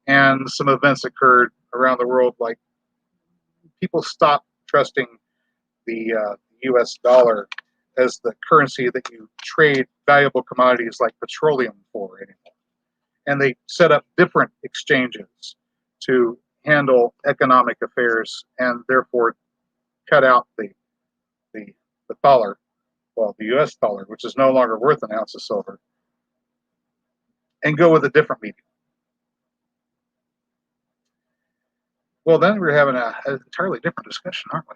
And some events occurred around the world, like people stopped trusting the US dollar as the currency that you trade valuable commodities like petroleum for anymore. And they set up different exchanges to handle economic affairs and therefore cut out the dollar, well, the US dollar, which is no longer worth an ounce of silver, and go with a different medium. Well, then we're having an entirely different discussion, aren't we?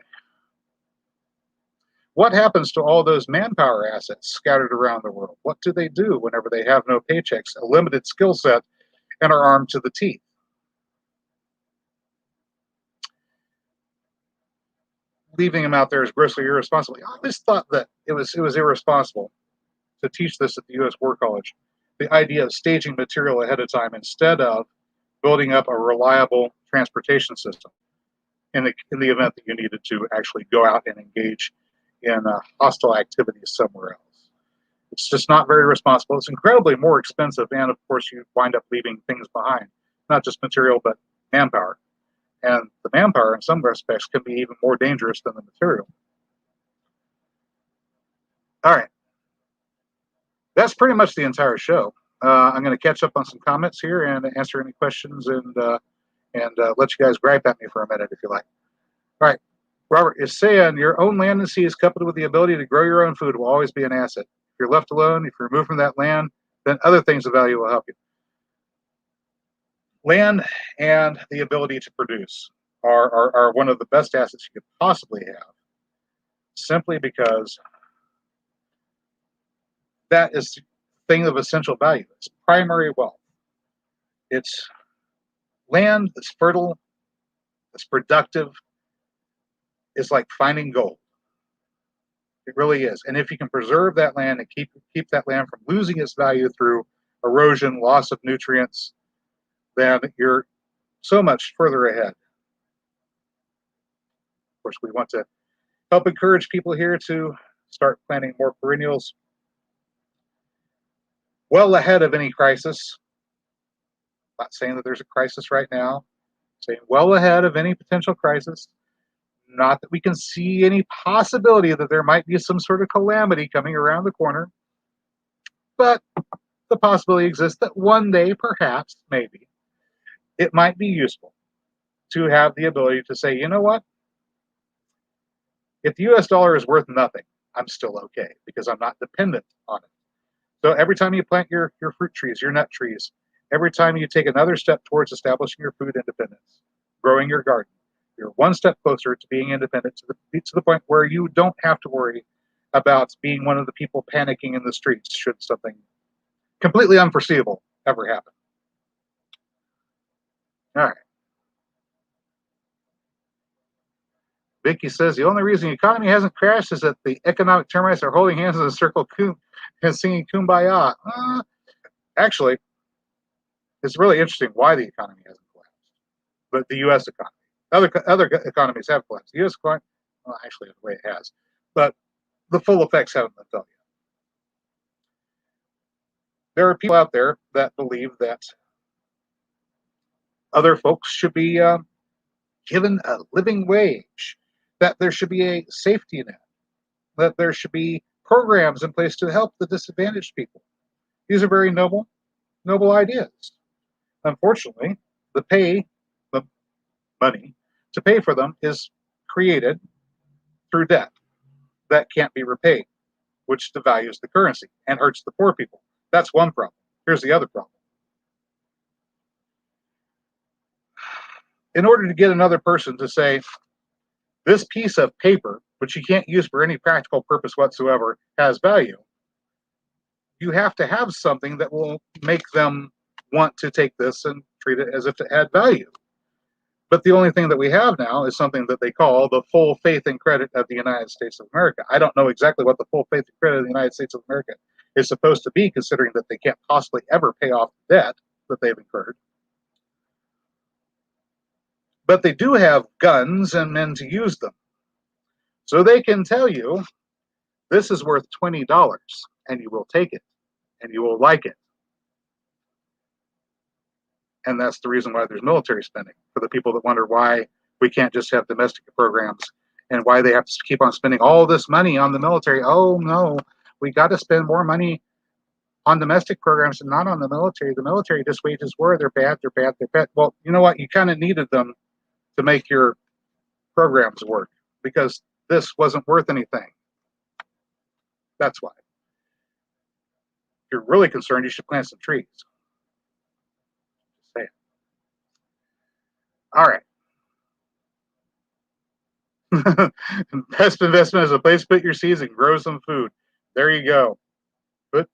What happens to all those manpower assets scattered around the world? What do they do whenever they have no paychecks, a limited skill set, and are armed to the teeth? Leaving them out there is grossly irresponsible. I always thought that it was irresponsible to teach this at the U.S. War College. The idea of staging material ahead of time instead of building up a reliable transportation system in the event that you needed to actually go out and engage in hostile activities somewhere else. It's just not very responsible. It's incredibly more expensive, and of course, you wind up leaving things behind, not just material, but manpower. And the manpower, in some respects, can be even more dangerous than the material. All right. That's pretty much the entire show. I'm going to catch up on some comments here and answer any questions and let you guys gripe at me for a minute if you like. All right. Robert is saying your own land and sea is coupled with the ability to grow your own food will always be an asset. you're left alone, if you're removed from that land, then other things of value will help you. Land and the ability to produce are one of the best assets you could possibly have, simply because that is a thing of essential value. It's primary wealth. It's land that's fertile, that's productive. It's like finding gold. It really is. And if you can preserve that land and keep that land from losing its value through erosion, loss of nutrients, then you're so much further ahead. Of course, we want to help encourage people here to start planting more perennials well ahead of any crisis. I'm not saying that there's a crisis right now. I'm saying well ahead of any potential crisis. Not that we can see any possibility that there might be some sort of calamity coming around the corner, but the possibility exists that one day, perhaps, maybe, it might be useful to have the ability to say, you know what? If the US dollar is worth nothing, I'm still okay because I'm not dependent on it. So every time you plant your fruit trees, your nut trees, every time you take another step towards establishing your food independence, growing your garden, you're one step closer to being independent to the point where you don't have to worry about being one of the people panicking in the streets should something completely unforeseeable ever happen. All right. Vicky says the only reason the economy hasn't crashed is that the economic termites are holding hands in a circle and singing kumbaya. Actually, it's really interesting why the economy hasn't collapsed. But the U.S. economy. Other economies have collapsed. The U.S. economy, well, actually, the way it has. But the full effects haven't been felt yet. There are people out there that believe that other folks should be given a living wage, that there should be a safety net, that there should be programs in place to help the disadvantaged people. These are very noble ideas. Unfortunately, the money to pay for them is created through debt that can't be repaid, which devalues the currency and hurts the poor people. That's one problem. Here's the other problem. In order to get another person to say, this piece of paper, which you can't use for any practical purpose whatsoever, has value, you have to have something that will make them want to take this and treat it as if it had value. But the only thing that we have now is something that they call the full faith and credit of the United States of America. I don't know exactly what the full faith and credit of the United States of America is supposed to be, considering that they can't possibly ever pay off the debt that they've incurred. But they do have guns and men to use them. So they can tell you, this is worth $20, and you will take it, and you will like it. And that's the reason why there's military spending, for the people that wonder why we can't just have domestic programs and why they have to keep on spending all this money on the military. Oh, no, we got to spend more money on domestic programs and not on the military. The military just wages war. They're bad, they're bad, they're bad. Well, you know what? You kind of needed them to make your programs work because this wasn't worth anything. That's why. If you're really concerned, you should plant some trees. Just saying. All right. Best investment is a place to put your seeds and grow some food. There you go. Best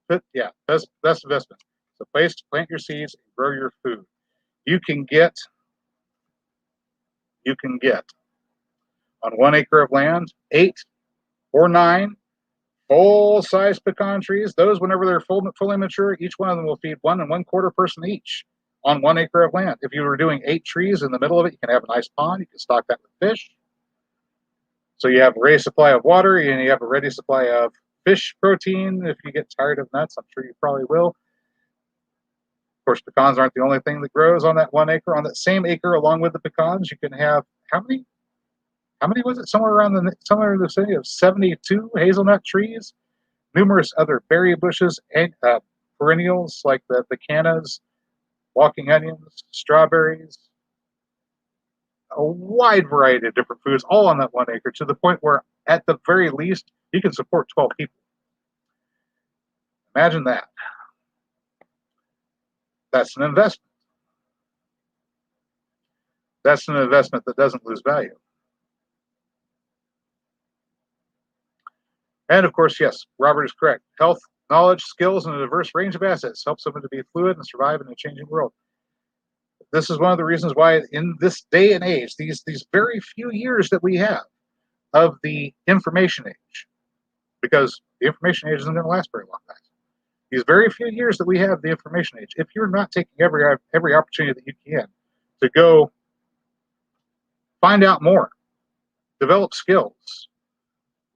investment. It's a place to plant your seeds and grow your food. You can get on 1 acre of land 8 or 9 full-size pecan trees. Those, whenever they're fully mature, each one of them will feed 1 1/4 person each on 1 acre of land. If you were doing 8 trees in the middle of it, you can have a nice pond. You can stock that with fish. So you have a ready supply of water, and you have a ready supply of fish protein. If you get tired of nuts, I'm sure you probably will. Of course, pecans aren't the only thing that grows on that 1 acre. On that same acre, along with the pecans, you can have how many was it? Somewhere in the vicinity of 72 hazelnut trees, numerous other berry bushes, and perennials like the cannas, walking onions, strawberries, a wide variety of different foods, all on that 1 acre, to the point where, at the very least, you can support 12 people. Imagine that. That's an investment. That's an investment that doesn't lose value. And of course, yes, Robert is correct. Health, knowledge, skills, and a diverse range of assets help someone to be fluid and survive in a changing world. This is one of the reasons why, in this day and age, these very few years that we have of the information age, because the information age isn't going to last very long, guys. These very few years that we have the information age, if you're not taking every opportunity that you can to go find out more, develop skills,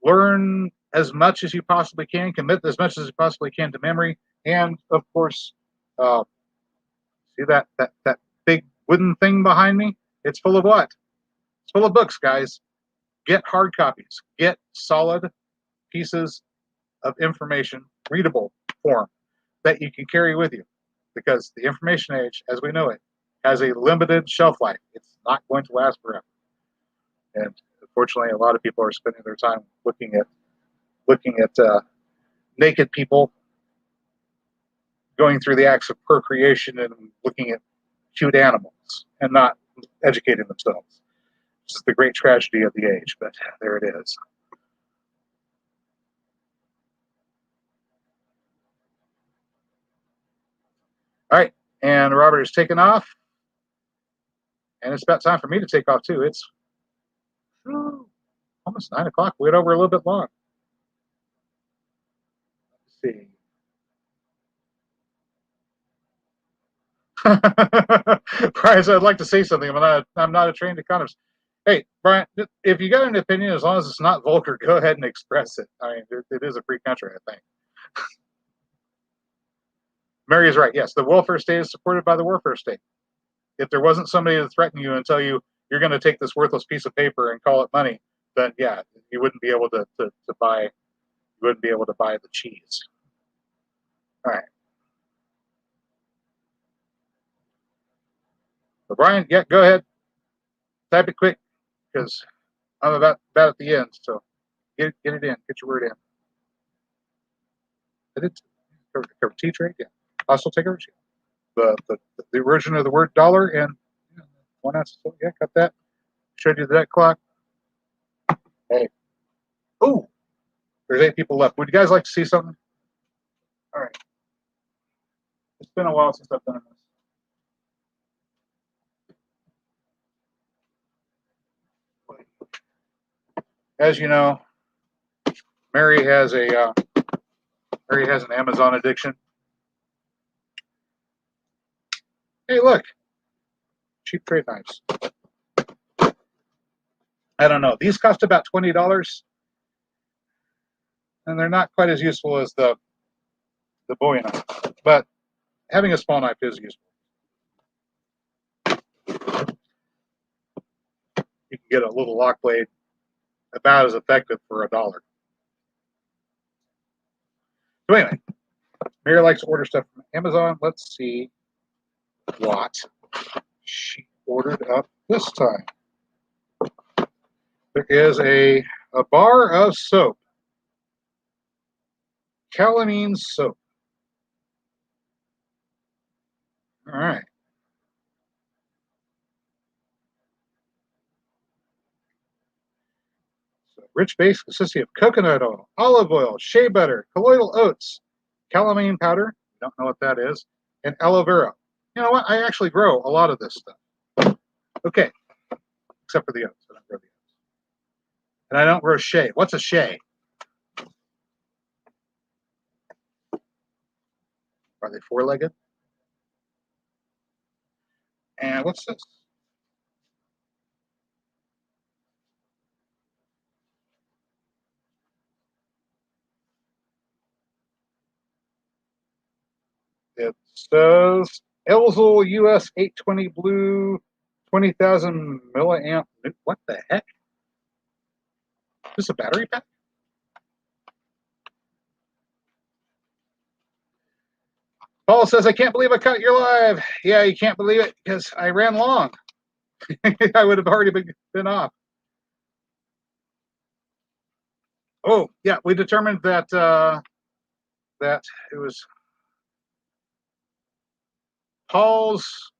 learn as much as you possibly can, commit as much as you possibly can to memory, and of course, uh, see that big wooden thing behind me? It's full of what? It's full of books, guys. Get hard copies. Get solid pieces of information, readable form, that you can carry with you. Because the information age, as we know it, has a limited shelf life. It's not going to last forever. And unfortunately, a lot of people are spending their time looking at naked people going through the acts of procreation and looking at cute animals and not educating themselves. This is the great tragedy of the age, but there it is. All right, and Robert is taking off, and it's about time for me to take off too. It's almost 9 o'clock. We went over a little bit long. Let's see. Brian said, I'd like to say something, but I'm not a trained economist. Hey, Brian, if you got an opinion, as long as it's not vulgar, go ahead and express it. I mean, it is a free country, I think. Mary is right. Yes, the welfare state is supported by the warfare state. If there wasn't somebody to threaten you and tell you you're going to take this worthless piece of paper and call it money, then yeah, you wouldn't be able to buy. You wouldn't be able to buy the cheese. All right. So Brian, yeah, go ahead. Type it quick because I'm about at the end. So get it in. Get your word in. Did it cover tea trade? Yeah. Hostile takeovers? Yeah. The origin of the word dollar and 1 ounce. So yeah, got that. Showed you that clock. Hey. Ooh, there's 8 people left. Would you guys like to see something? All right. It's been a while since I've done this. As you know, Mary has an Amazon addiction. Hey, look, cheap trade knives. I don't know. These cost about $20, and they're not quite as useful as the Bowie knife, but having a small knife is useful. You can get a little lock blade about as effective for $1. So anyway, Mary likes to order stuff from Amazon. Let's see what she ordered up this time. There is a bar of soap. Calamine soap. All right. So rich base consisting of coconut oil, olive oil, shea butter, colloidal oats, calamine powder. Don't know what that is, and aloe vera. You know what? I actually grow a lot of this stuff. Okay, except for the oats. I don't grow the oats, and I don't grow shea. What's a shea? Are they 4-legged? And what's this? It says Elzel US 820 blue, 20,000 milliamp. What the heck? Is this a battery pack? Paul says, I can't believe I cut your live. Yeah, you can't believe it because I ran long. I would have already been off. Oh, yeah, we determined that that it was Paul's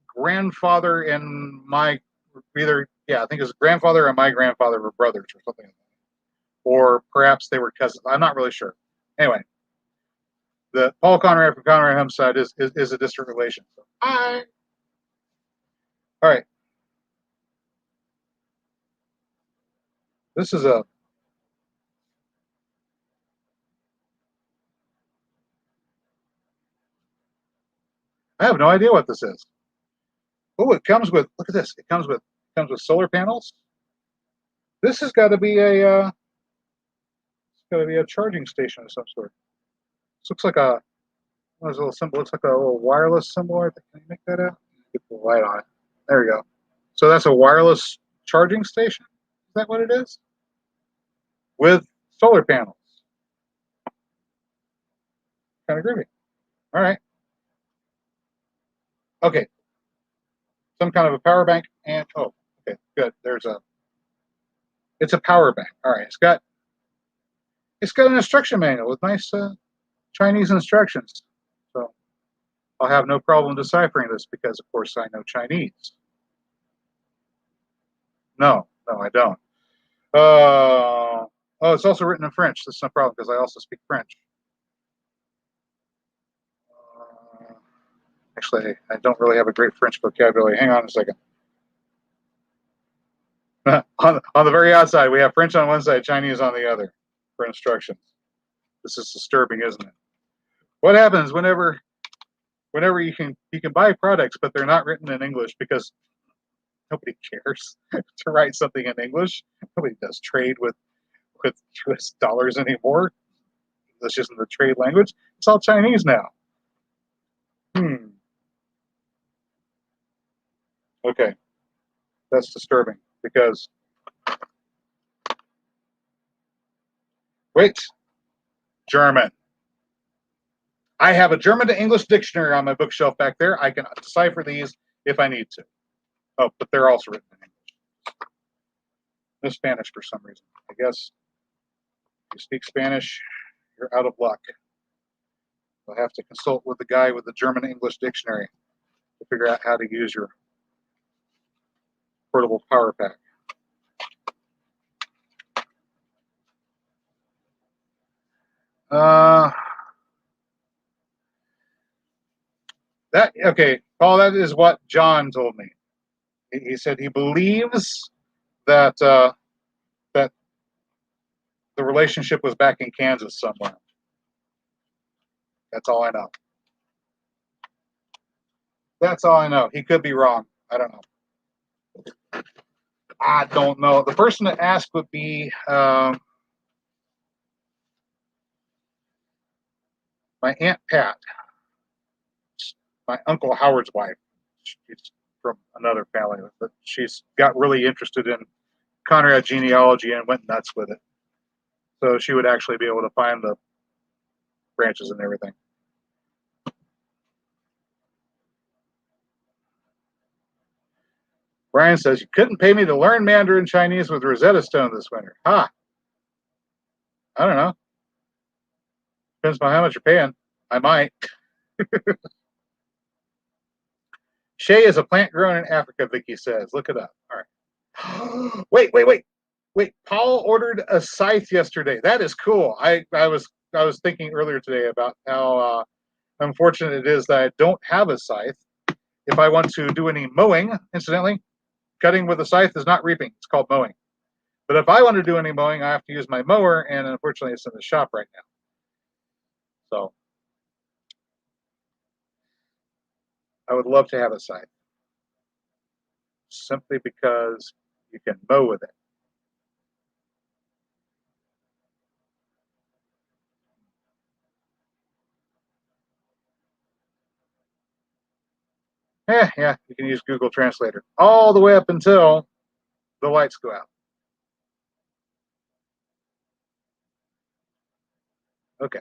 grandfather and my I think his grandfather and my grandfather were brothers or something like that. Or perhaps they were cousins. I'm not really sure. Anyway, the Paul Conrad from Conrad Homicide is a distant relation. So, hi. All right. This is a I have no idea what this is. Oh, it comes with look at this. It comes with solar panels. This has got to be a charging station of some sort. This looks like a what is a little symbol? Looks like a little wireless symbol. Can you make that out? Get the light on it. There we go. So that's a wireless charging station. Is that what it is? With solar panels. Kind of groovy. All right. Okay. Some kind of a power bank and oh, okay, good. It's a power bank. All right. It's got an instruction manual with nice Chinese instructions. So I'll have no problem deciphering this because, of course, I know Chinese. No, I don't. Oh, it's also written in French. That's no problem because I also speak French. Actually, I don't really have a great French vocabulary. Hang on a second. on the very outside, we have French on one side, Chinese on the other for instructions. This is disturbing, isn't it? What happens whenever you can buy products, but they're not written in English because nobody cares to write something in English. Nobody does trade with US dollars anymore. English isn't the trade language. It's all Chinese now. Okay, that's disturbing because wait, German. I have a German to English dictionary on my bookshelf back there. I can decipher these if I need to. Oh, but they're also written in English. No Spanish for some reason. I guess if you speak Spanish, you're out of luck. You'll have to consult with the guy with the German English dictionary to figure out how to use your portable power pack. Paul, that is what John told me. He said he believes that that the relationship was back in Kansas somewhere. That's all I know. That's all I know. He could be wrong. I don't know. I don't know. The person to ask would be my Aunt Pat, my Uncle Howard's wife. She's from another family, but she's got really interested in Conrad genealogy and went nuts with it. So she would actually be able to find the branches and everything. Brian says, you couldn't pay me to learn Mandarin Chinese with Rosetta Stone this winter. I don't know. Depends on how much you're paying. I might. Shea is a plant grown in Africa, Vicky says. Look it up. All right. Wait. Paul ordered a scythe yesterday. That is cool. I was thinking earlier today about how unfortunate it is that I don't have a scythe. If I want to do any mowing, incidentally, cutting with a scythe is not reaping. It's called mowing. But if I want to do any mowing, I have to use my mower, and unfortunately, it's in the shop right now. So I would love to have a scythe, simply because you can mow with it. Yeah, you can use Google Translator all the way up until the lights go out. Okay.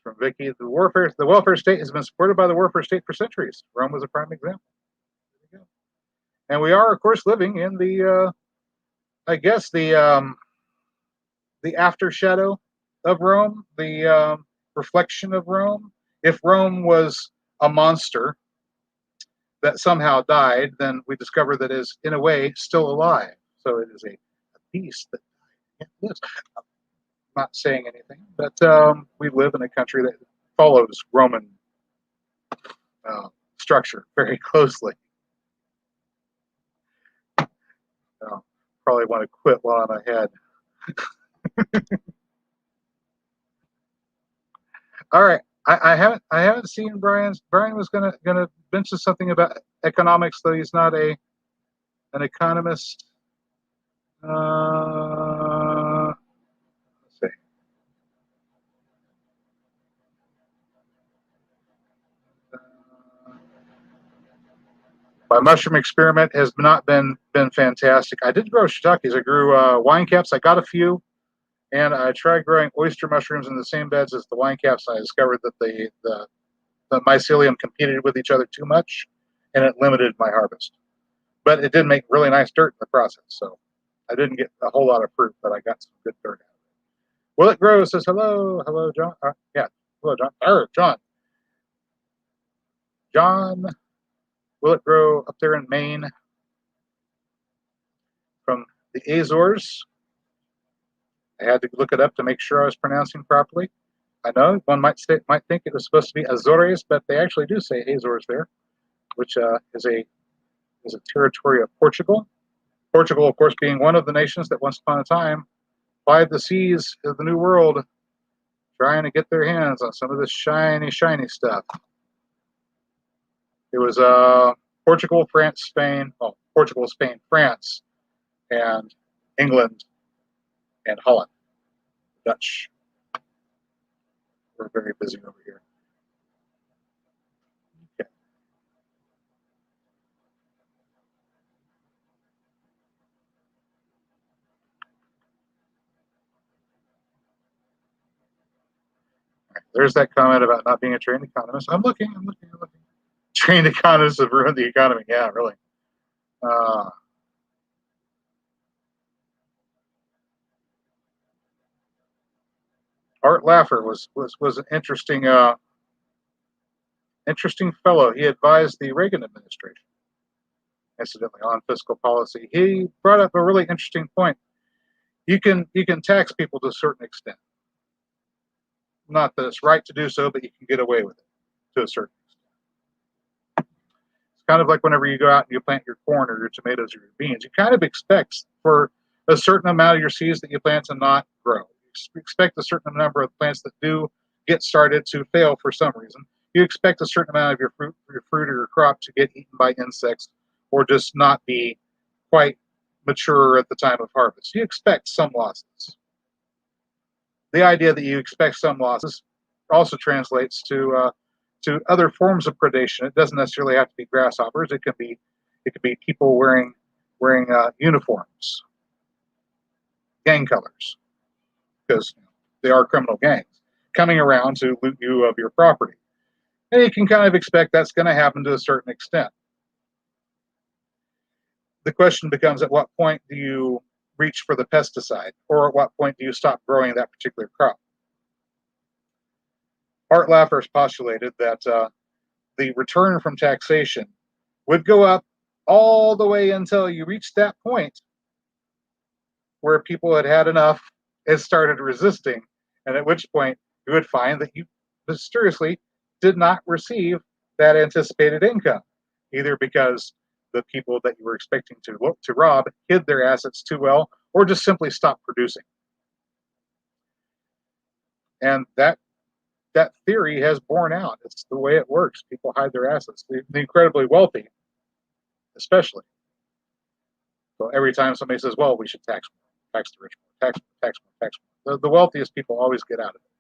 From Vicky, the welfare state has been supported by the welfare state for centuries. Rome was a prime example. And we are, of course, living in the, I guess the the after shadow of Rome, the reflection of Rome. If Rome was a monster that somehow died, then we discover that is, in a way, still alive. So it is a beast that lives. I'm not saying anything, but we live in a country that follows Roman structure very closely. Probably want to quit while I'm ahead. All right. I haven't seen Brian's. Brian was gonna mention something about economics, though he's not an economist. Let's see. My mushroom experiment has not been fantastic. I did grow shiitakes. I grew wine caps. I got a few, and I tried growing oyster mushrooms in the same beds as the wine caps. I discovered that the mycelium competed with each other too much, and it limited my harvest. But it did make really nice dirt in the process, so I didn't get a whole lot of fruit, but I got some good dirt out of it. Will It Grow says hello, John. Yeah, hello, John. John. Will It Grow up there in Maine from the Azores? I had to look it up to make sure I was pronouncing properly. I know one might think it was supposed to be Azores, but they actually do say Azores there, which is a territory of Portugal. Portugal, of course, being one of the nations that once upon a time plied the seas of the New World, trying to get their hands on some of this shiny, shiny stuff. It was Portugal, France, Spain. Well, Portugal, Spain, France, and England and Holland. Dutch. We're very busy over here. Okay. There's that comment about not being a trained economist. I'm looking. Trained economists have ruined the economy. Yeah, really. Art Laffer was an interesting fellow. He advised the Reagan administration, incidentally, on fiscal policy. He brought up a really interesting point. You can tax people to a certain extent. Not that it's right to do so, but you can get away with it to a certain extent. It's kind of like whenever you go out and you plant your corn or your tomatoes or your beans, you kind of expect for a certain amount of your seeds that you plant to not grow. You expect a certain number of plants that do get started to fail for some reason. You expect a certain amount of your fruit or your crop to get eaten by insects or just not be quite mature at the time of harvest. You expect some losses. The idea that you expect some losses also translates to other forms of predation. It doesn't necessarily have to be grasshoppers. It could be people wearing uniforms, gang colors, because they are criminal gangs coming around to loot you of your property. And you can kind of expect that's going to happen to a certain extent. The question becomes, at what point do you reach for the pesticide, or at what point do you stop growing that particular crop? Art Laffer postulated that the return from taxation would go up all the way until you reach that point where people had had enough and started resisting, and at which point you would find that you mysteriously did not receive that anticipated income, either because the people that you were expecting to rob hid their assets too well, or just simply stopped producing. And that theory has borne out. It's the way it works. People hide their assets. The incredibly wealthy, especially. So every time somebody says, "Well, we should tax the rich more, tax more," the wealthiest people always get out of it.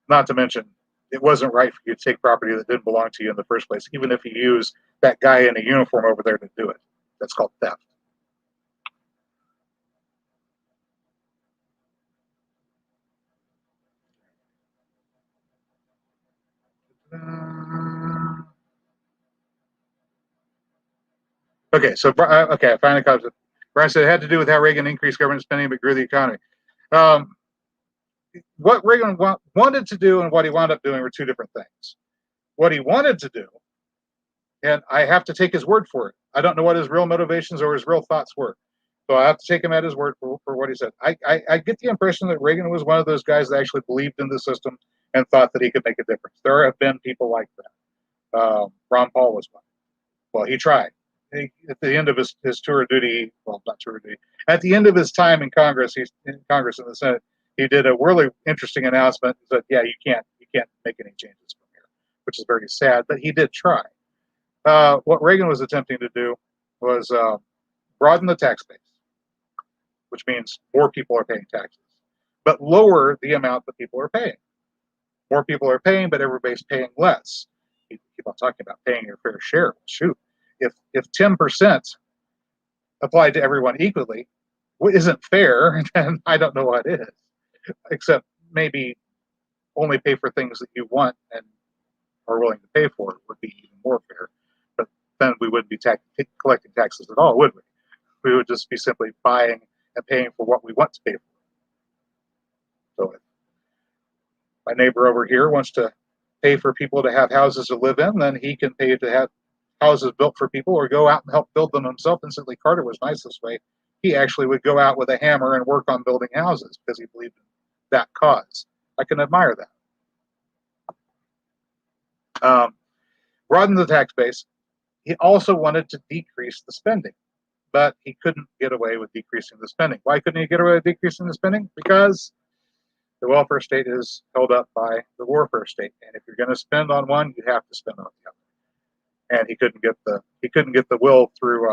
Not to mention, it wasn't right for you to take property that didn't belong to you in the first place, even if you use that guy in a uniform over there to do it. That's called theft. Okay, so I finally got it. Brian said it had to do with how Reagan increased government spending but grew the economy. What Reagan wanted to do and what he wound up doing were two different things. What he wanted to do, and I have to take his word for it. I don't know what his real motivations or his real thoughts were. So I have to take him at his word for what he said. I get the impression that Reagan was one of those guys that actually believed in the system and thought that he could make a difference. There have been people like that. Ron Paul was one. Well, he tried. At the end of his tour of duty, well, not tour of duty, at the end of his time in Congress, he's in Congress and the Senate, he did a really interesting announcement. He said, "Yeah, you can't make any changes from here," which is very sad, but he did try. What Reagan was attempting to do was broaden the tax base, which means more people are paying taxes, but lower the amount that people are paying. More people are paying, but everybody's paying less. You keep on talking about paying your fair share. Shoot, if 10% applied to everyone equally isn't fair, then I don't know what is, except maybe only pay for things that you want and are willing to pay for would be even more fair. But then we wouldn't be collecting taxes at all, would we? We would just be simply buying and paying for what we want to pay for. So if my neighbor over here wants to pay for people to have houses to live in, then he can pay to have houses built for people or go out and help build them himself. And Sidney Carter was nice this way. He actually would go out with a hammer and work on building houses because he believed in that cause. I can admire that. Broaden the tax base. He also wanted to decrease the spending, but he couldn't get away with decreasing the spending. Why couldn't he get away with decreasing the spending? Because the welfare state is held up by the warfare state, and if you're going to spend on one, you have to spend on the other. And he couldn't get the will through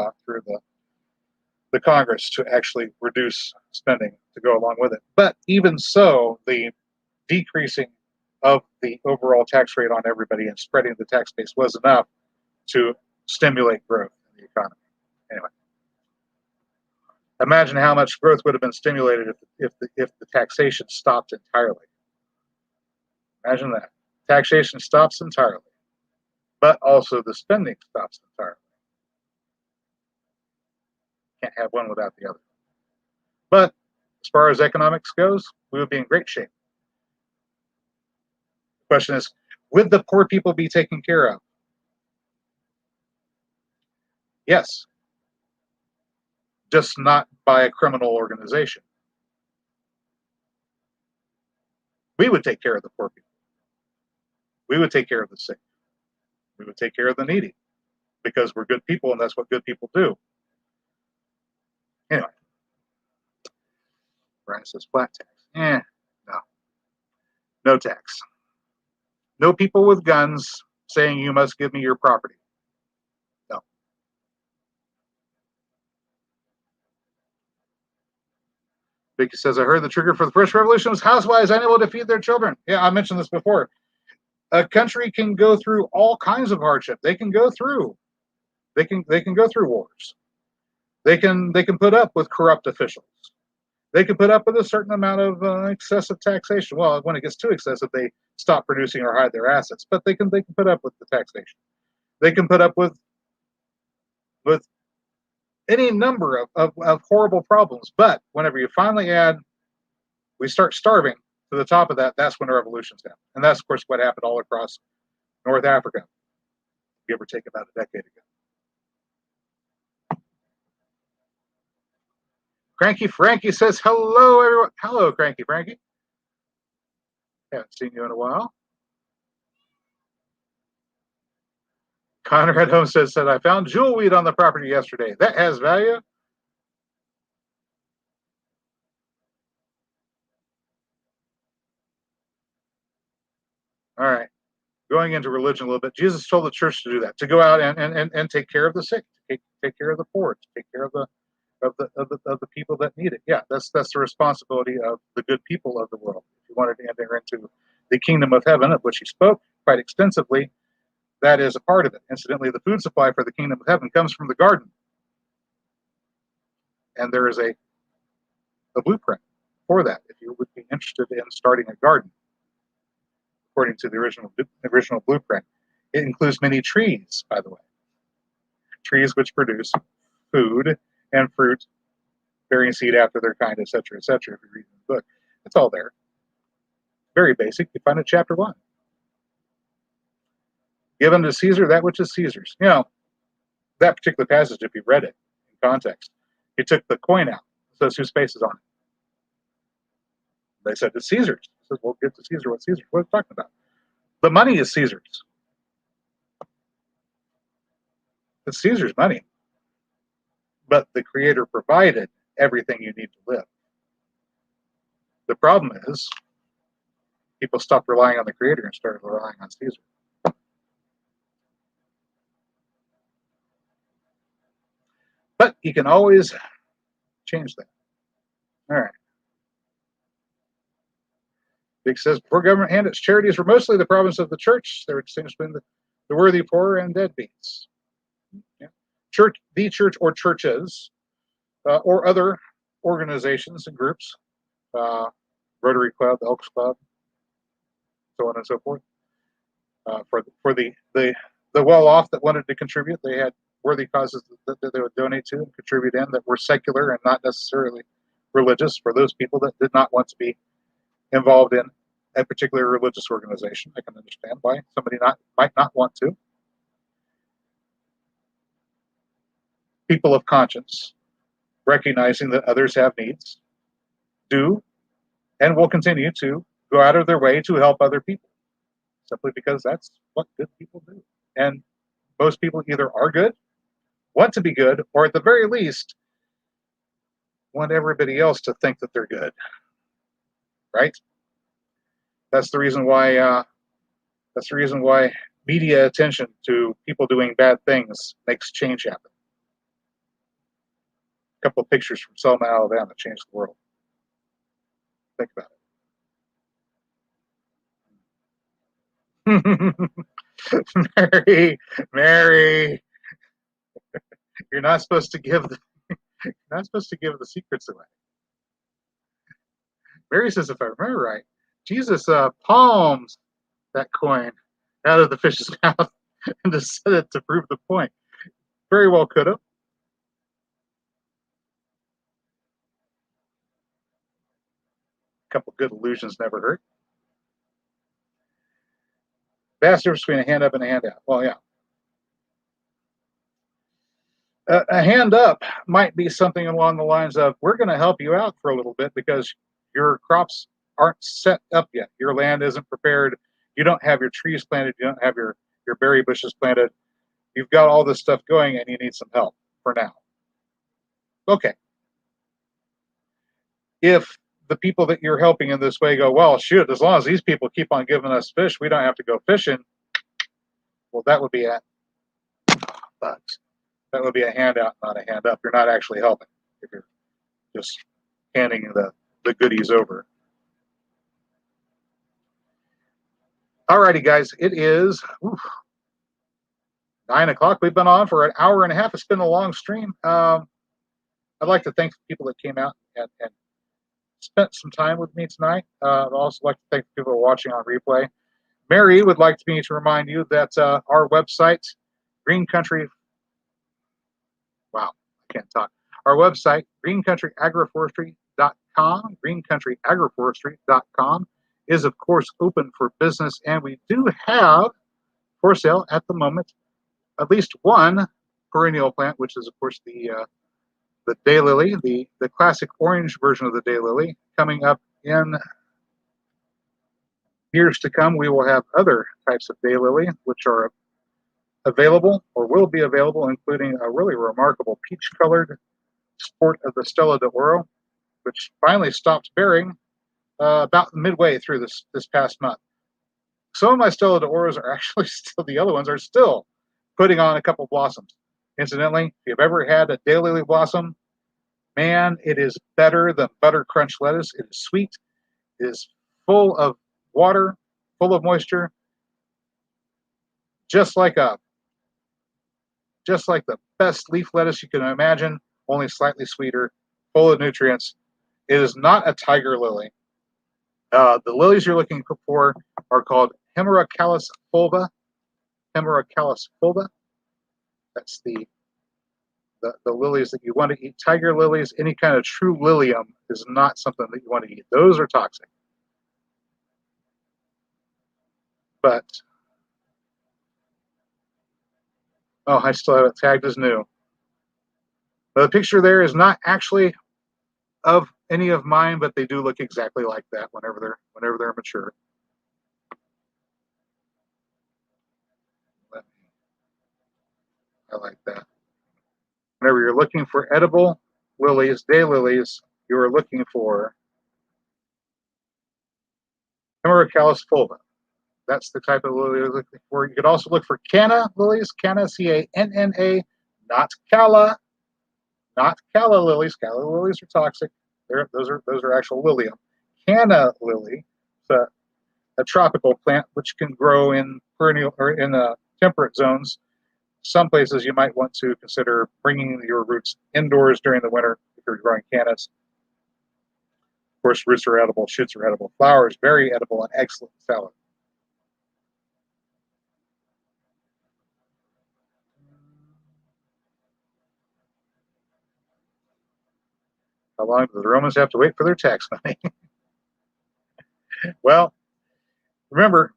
the Congress to actually reduce spending to go along with it. But even so, the decreasing of the overall tax rate on everybody and spreading the tax base was enough to stimulate growth in the economy. Anyway, imagine how much growth would have been stimulated if the taxation stopped entirely. Imagine that. Taxation stops entirely, but also the spending stops entirely. Can't have one without the other. But as far as economics goes, we would be in great shape. The question is, would the poor people be taken care of? Yes. Just not by a criminal organization. We would take care of the poor people. We would take care of the sick. We would take care of the needy because we're good people and that's what good people do. Anyway, Brian says flat tax. No. No tax. No people with guns saying you must give me your property. No. Vicky says, I heard the trigger for the first revolution was housewives unable to feed their children. Yeah, I mentioned this before. A country can go through all kinds of hardship. They can go through wars. They can put up with corrupt officials. They can put up with a certain amount of excessive taxation. Well, when it gets too excessive, they stop producing or hide their assets. But they can put up with the taxation. They can put up with any number of horrible problems. But whenever you finally we start starving to the top of that, that's when the revolutions happen. And that's, of course, what happened all across North Africa, give or take about a decade ago. Cranky Frankie says, hello, everyone. Hello, Cranky Frankie. Haven't seen you in a while. Conrad Homestead said, I found jewel weed on the property yesterday. That has value. All right. Going into religion a little bit, Jesus told the church to do that, to go out and take care of the sick, take care of the poor, to take care of the people that need it. Yeah, that's the responsibility of the good people of the world. If you wanted to enter into the kingdom of heaven, of which he spoke quite extensively, that is a part of it. Incidentally, the food supply for the kingdom of heaven comes from the garden. And there is a blueprint for that, if you would be interested in starting a garden. According to the original blueprint, it includes many trees, by the way. Trees which produce food and fruit bearing seed after their kind, etc., etc. If you read the book, it's all there. Very basic. You find it chapter 1. Give unto Caesar that which is Caesar's. You know, that particular passage, if you read it in context, he took the coin out. So it's 2 spaces on it. They said it's Caesar's. He says, well, give to Caesar what Caesar's. What are you talking about? The money is Caesar's. It's Caesar's money. But the Creator provided everything you need to live. The problem is people stopped relying on the Creator and started relying on Caesar. But you can always change that. All right. Big says, before government handed its charities were mostly the province of the church. They were distinguished between the worthy poor and deadbeats. Yeah. The church or churches or other organizations and groups, Rotary Club, Elks Club, so on and so forth. For the well-off that wanted to contribute, they had worthy causes that they would donate to and contribute in that were secular and not necessarily religious. For those people that did not want to be involved in a particular religious organization, I can understand why somebody might not want to. People of conscience, recognizing that others have needs, do and will continue to go out of their way to help other people, simply because that's what good people do. And most people either are good, want to be good, or at the very least, want everybody else to think that they're good. Right? That's the reason why. Media attention to people doing bad things makes change happen. A couple of pictures from Selma, Alabama changed the world. Think about it. Mary, you're not supposed to give the secrets away. Mary says, if I remember right, Jesus palms that coin out of the fish's mouth and just said it to prove the point. Very well could have. A couple good illusions never hurt. Vast difference between a hand up and a hand out. Well, yeah. A hand up might be something along the lines of, we're going to help you out for a little bit because your crops aren't set up yet. Your land isn't prepared. You don't have your trees planted. You don't have your berry bushes planted. You've got all this stuff going and you need some help for now. Okay. If the people that you're helping in this way go, well, shoot, as long as these people keep on giving us fish, we don't have to go fishing. Well, that would be that would be a handout, not a hand up. You're not actually helping if you're just handing the goodies over. Alrighty, guys, it is 9 o'clock. We've been on for an hour and a half. It's been a long stream. I'd like to thank the people that came out and spent some time with me tonight. I'd also like to thank the people who are watching on replay. Mary would like me to remind you that our website, Green Country, wow, I can't talk. Our website, greencountryagroforestry.com, greencountryagroforestry.com is, of course, open for business, and we do have for sale at the moment at least one perennial plant, which is, of course, the daylily, the classic orange version of the daylily. Coming up in years to come, we will have other types of daylily, which are available or will be available, including a really remarkable peach-colored sport of the Stella d'Oro, which finally stopped bearing about midway through this past month. Some of my Stella d'Oros are actually still, the other ones are still putting on a couple blossoms. Incidentally, if you've ever had a daylily blossom, man, it is better than butter crunch lettuce. It is sweet. It is full of water, full of moisture, just like the best leaf lettuce you can imagine, only slightly sweeter, full of nutrients. It is not a tiger lily. The lilies you're looking for are called Hemerocallis fulva. Hemerocallis fulva. That's the the lilies that you want to eat. Tiger lilies, any kind of true lilium is not something that you want to eat. Those are toxic. But, oh, I still have it tagged as new. The picture there is not actually of any of mine, but they do look exactly like that whenever they're mature. I like that. Whenever you're looking for edible lilies, daylilies, you are looking for Camellia fulva. That's the type of lily you're looking for. You could also look for canna lilies, canna, C-A-N-N-A, not calla, not calla lilies. Calla lilies are toxic. Those are actual lilium. Canna lily, it's a tropical plant which can grow in perennial or in temperate zones. Some places you might want to consider bringing your roots indoors during the winter if you're growing cannas. Of course, roots are edible, shoots are edible, flowers very edible and excellent salad. How long do the Romans have to wait for their tax money? Well, remember,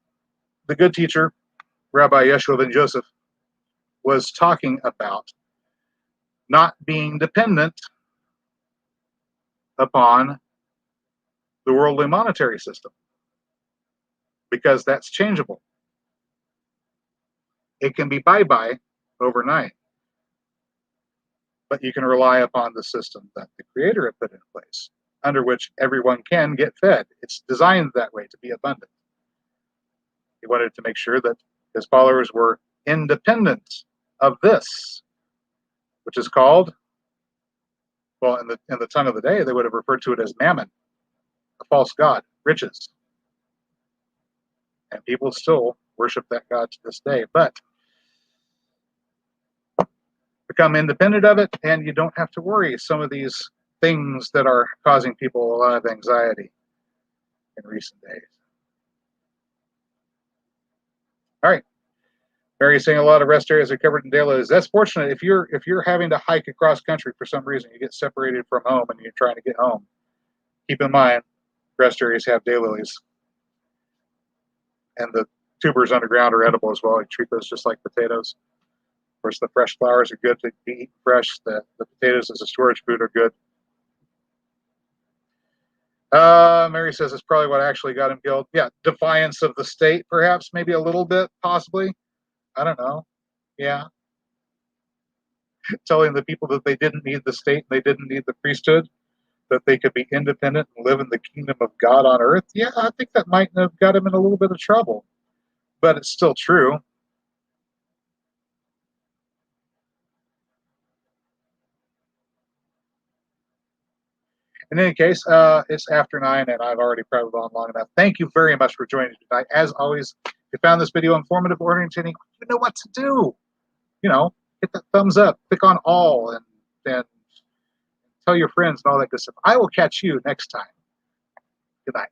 the good teacher, Rabbi Yeshua ben Joseph, was talking about not being dependent upon the worldly monetary system because that's changeable. It can be bye-bye overnight, but you can rely upon the system that the Creator had put in place, under which everyone can get fed. It's designed that way to be abundant. He wanted to make sure that his followers were independent of this, which is called, well, in the tongue of the day, they would have referred to it as mammon, a false god, riches. And people still worship that god to this day. But become independent of it, and you don't have to worry some of these things that are causing people a lot of anxiety in recent days. All right. Mary's saying a lot of rest areas are covered in daylilies. That's fortunate. If you're having to hike across country for some reason, you get separated from home and you're trying to get home, keep in mind rest areas have daylilies. And the tubers underground are edible as well. You treat those just like potatoes. Of course, the fresh flowers are good to be eaten fresh. The potatoes as a storage food are good. Mary says it's probably what actually got him killed. Yeah, defiance of the state, perhaps, maybe a little bit, possibly. I don't know. Yeah. Telling the people that they didn't need the state, they didn't need the priesthood, that they could be independent and live in the kingdom of God on earth. Yeah, I think that might have got him in a little bit of trouble, but it's still true. In any case, it's after 9, and I've already prattled on long enough. Thank you very much for joining tonight. As always, if you found this video informative or entertaining, you know what to do. Hit that thumbs up, click on all, and tell your friends and all that good stuff. I will catch you next time. Good night.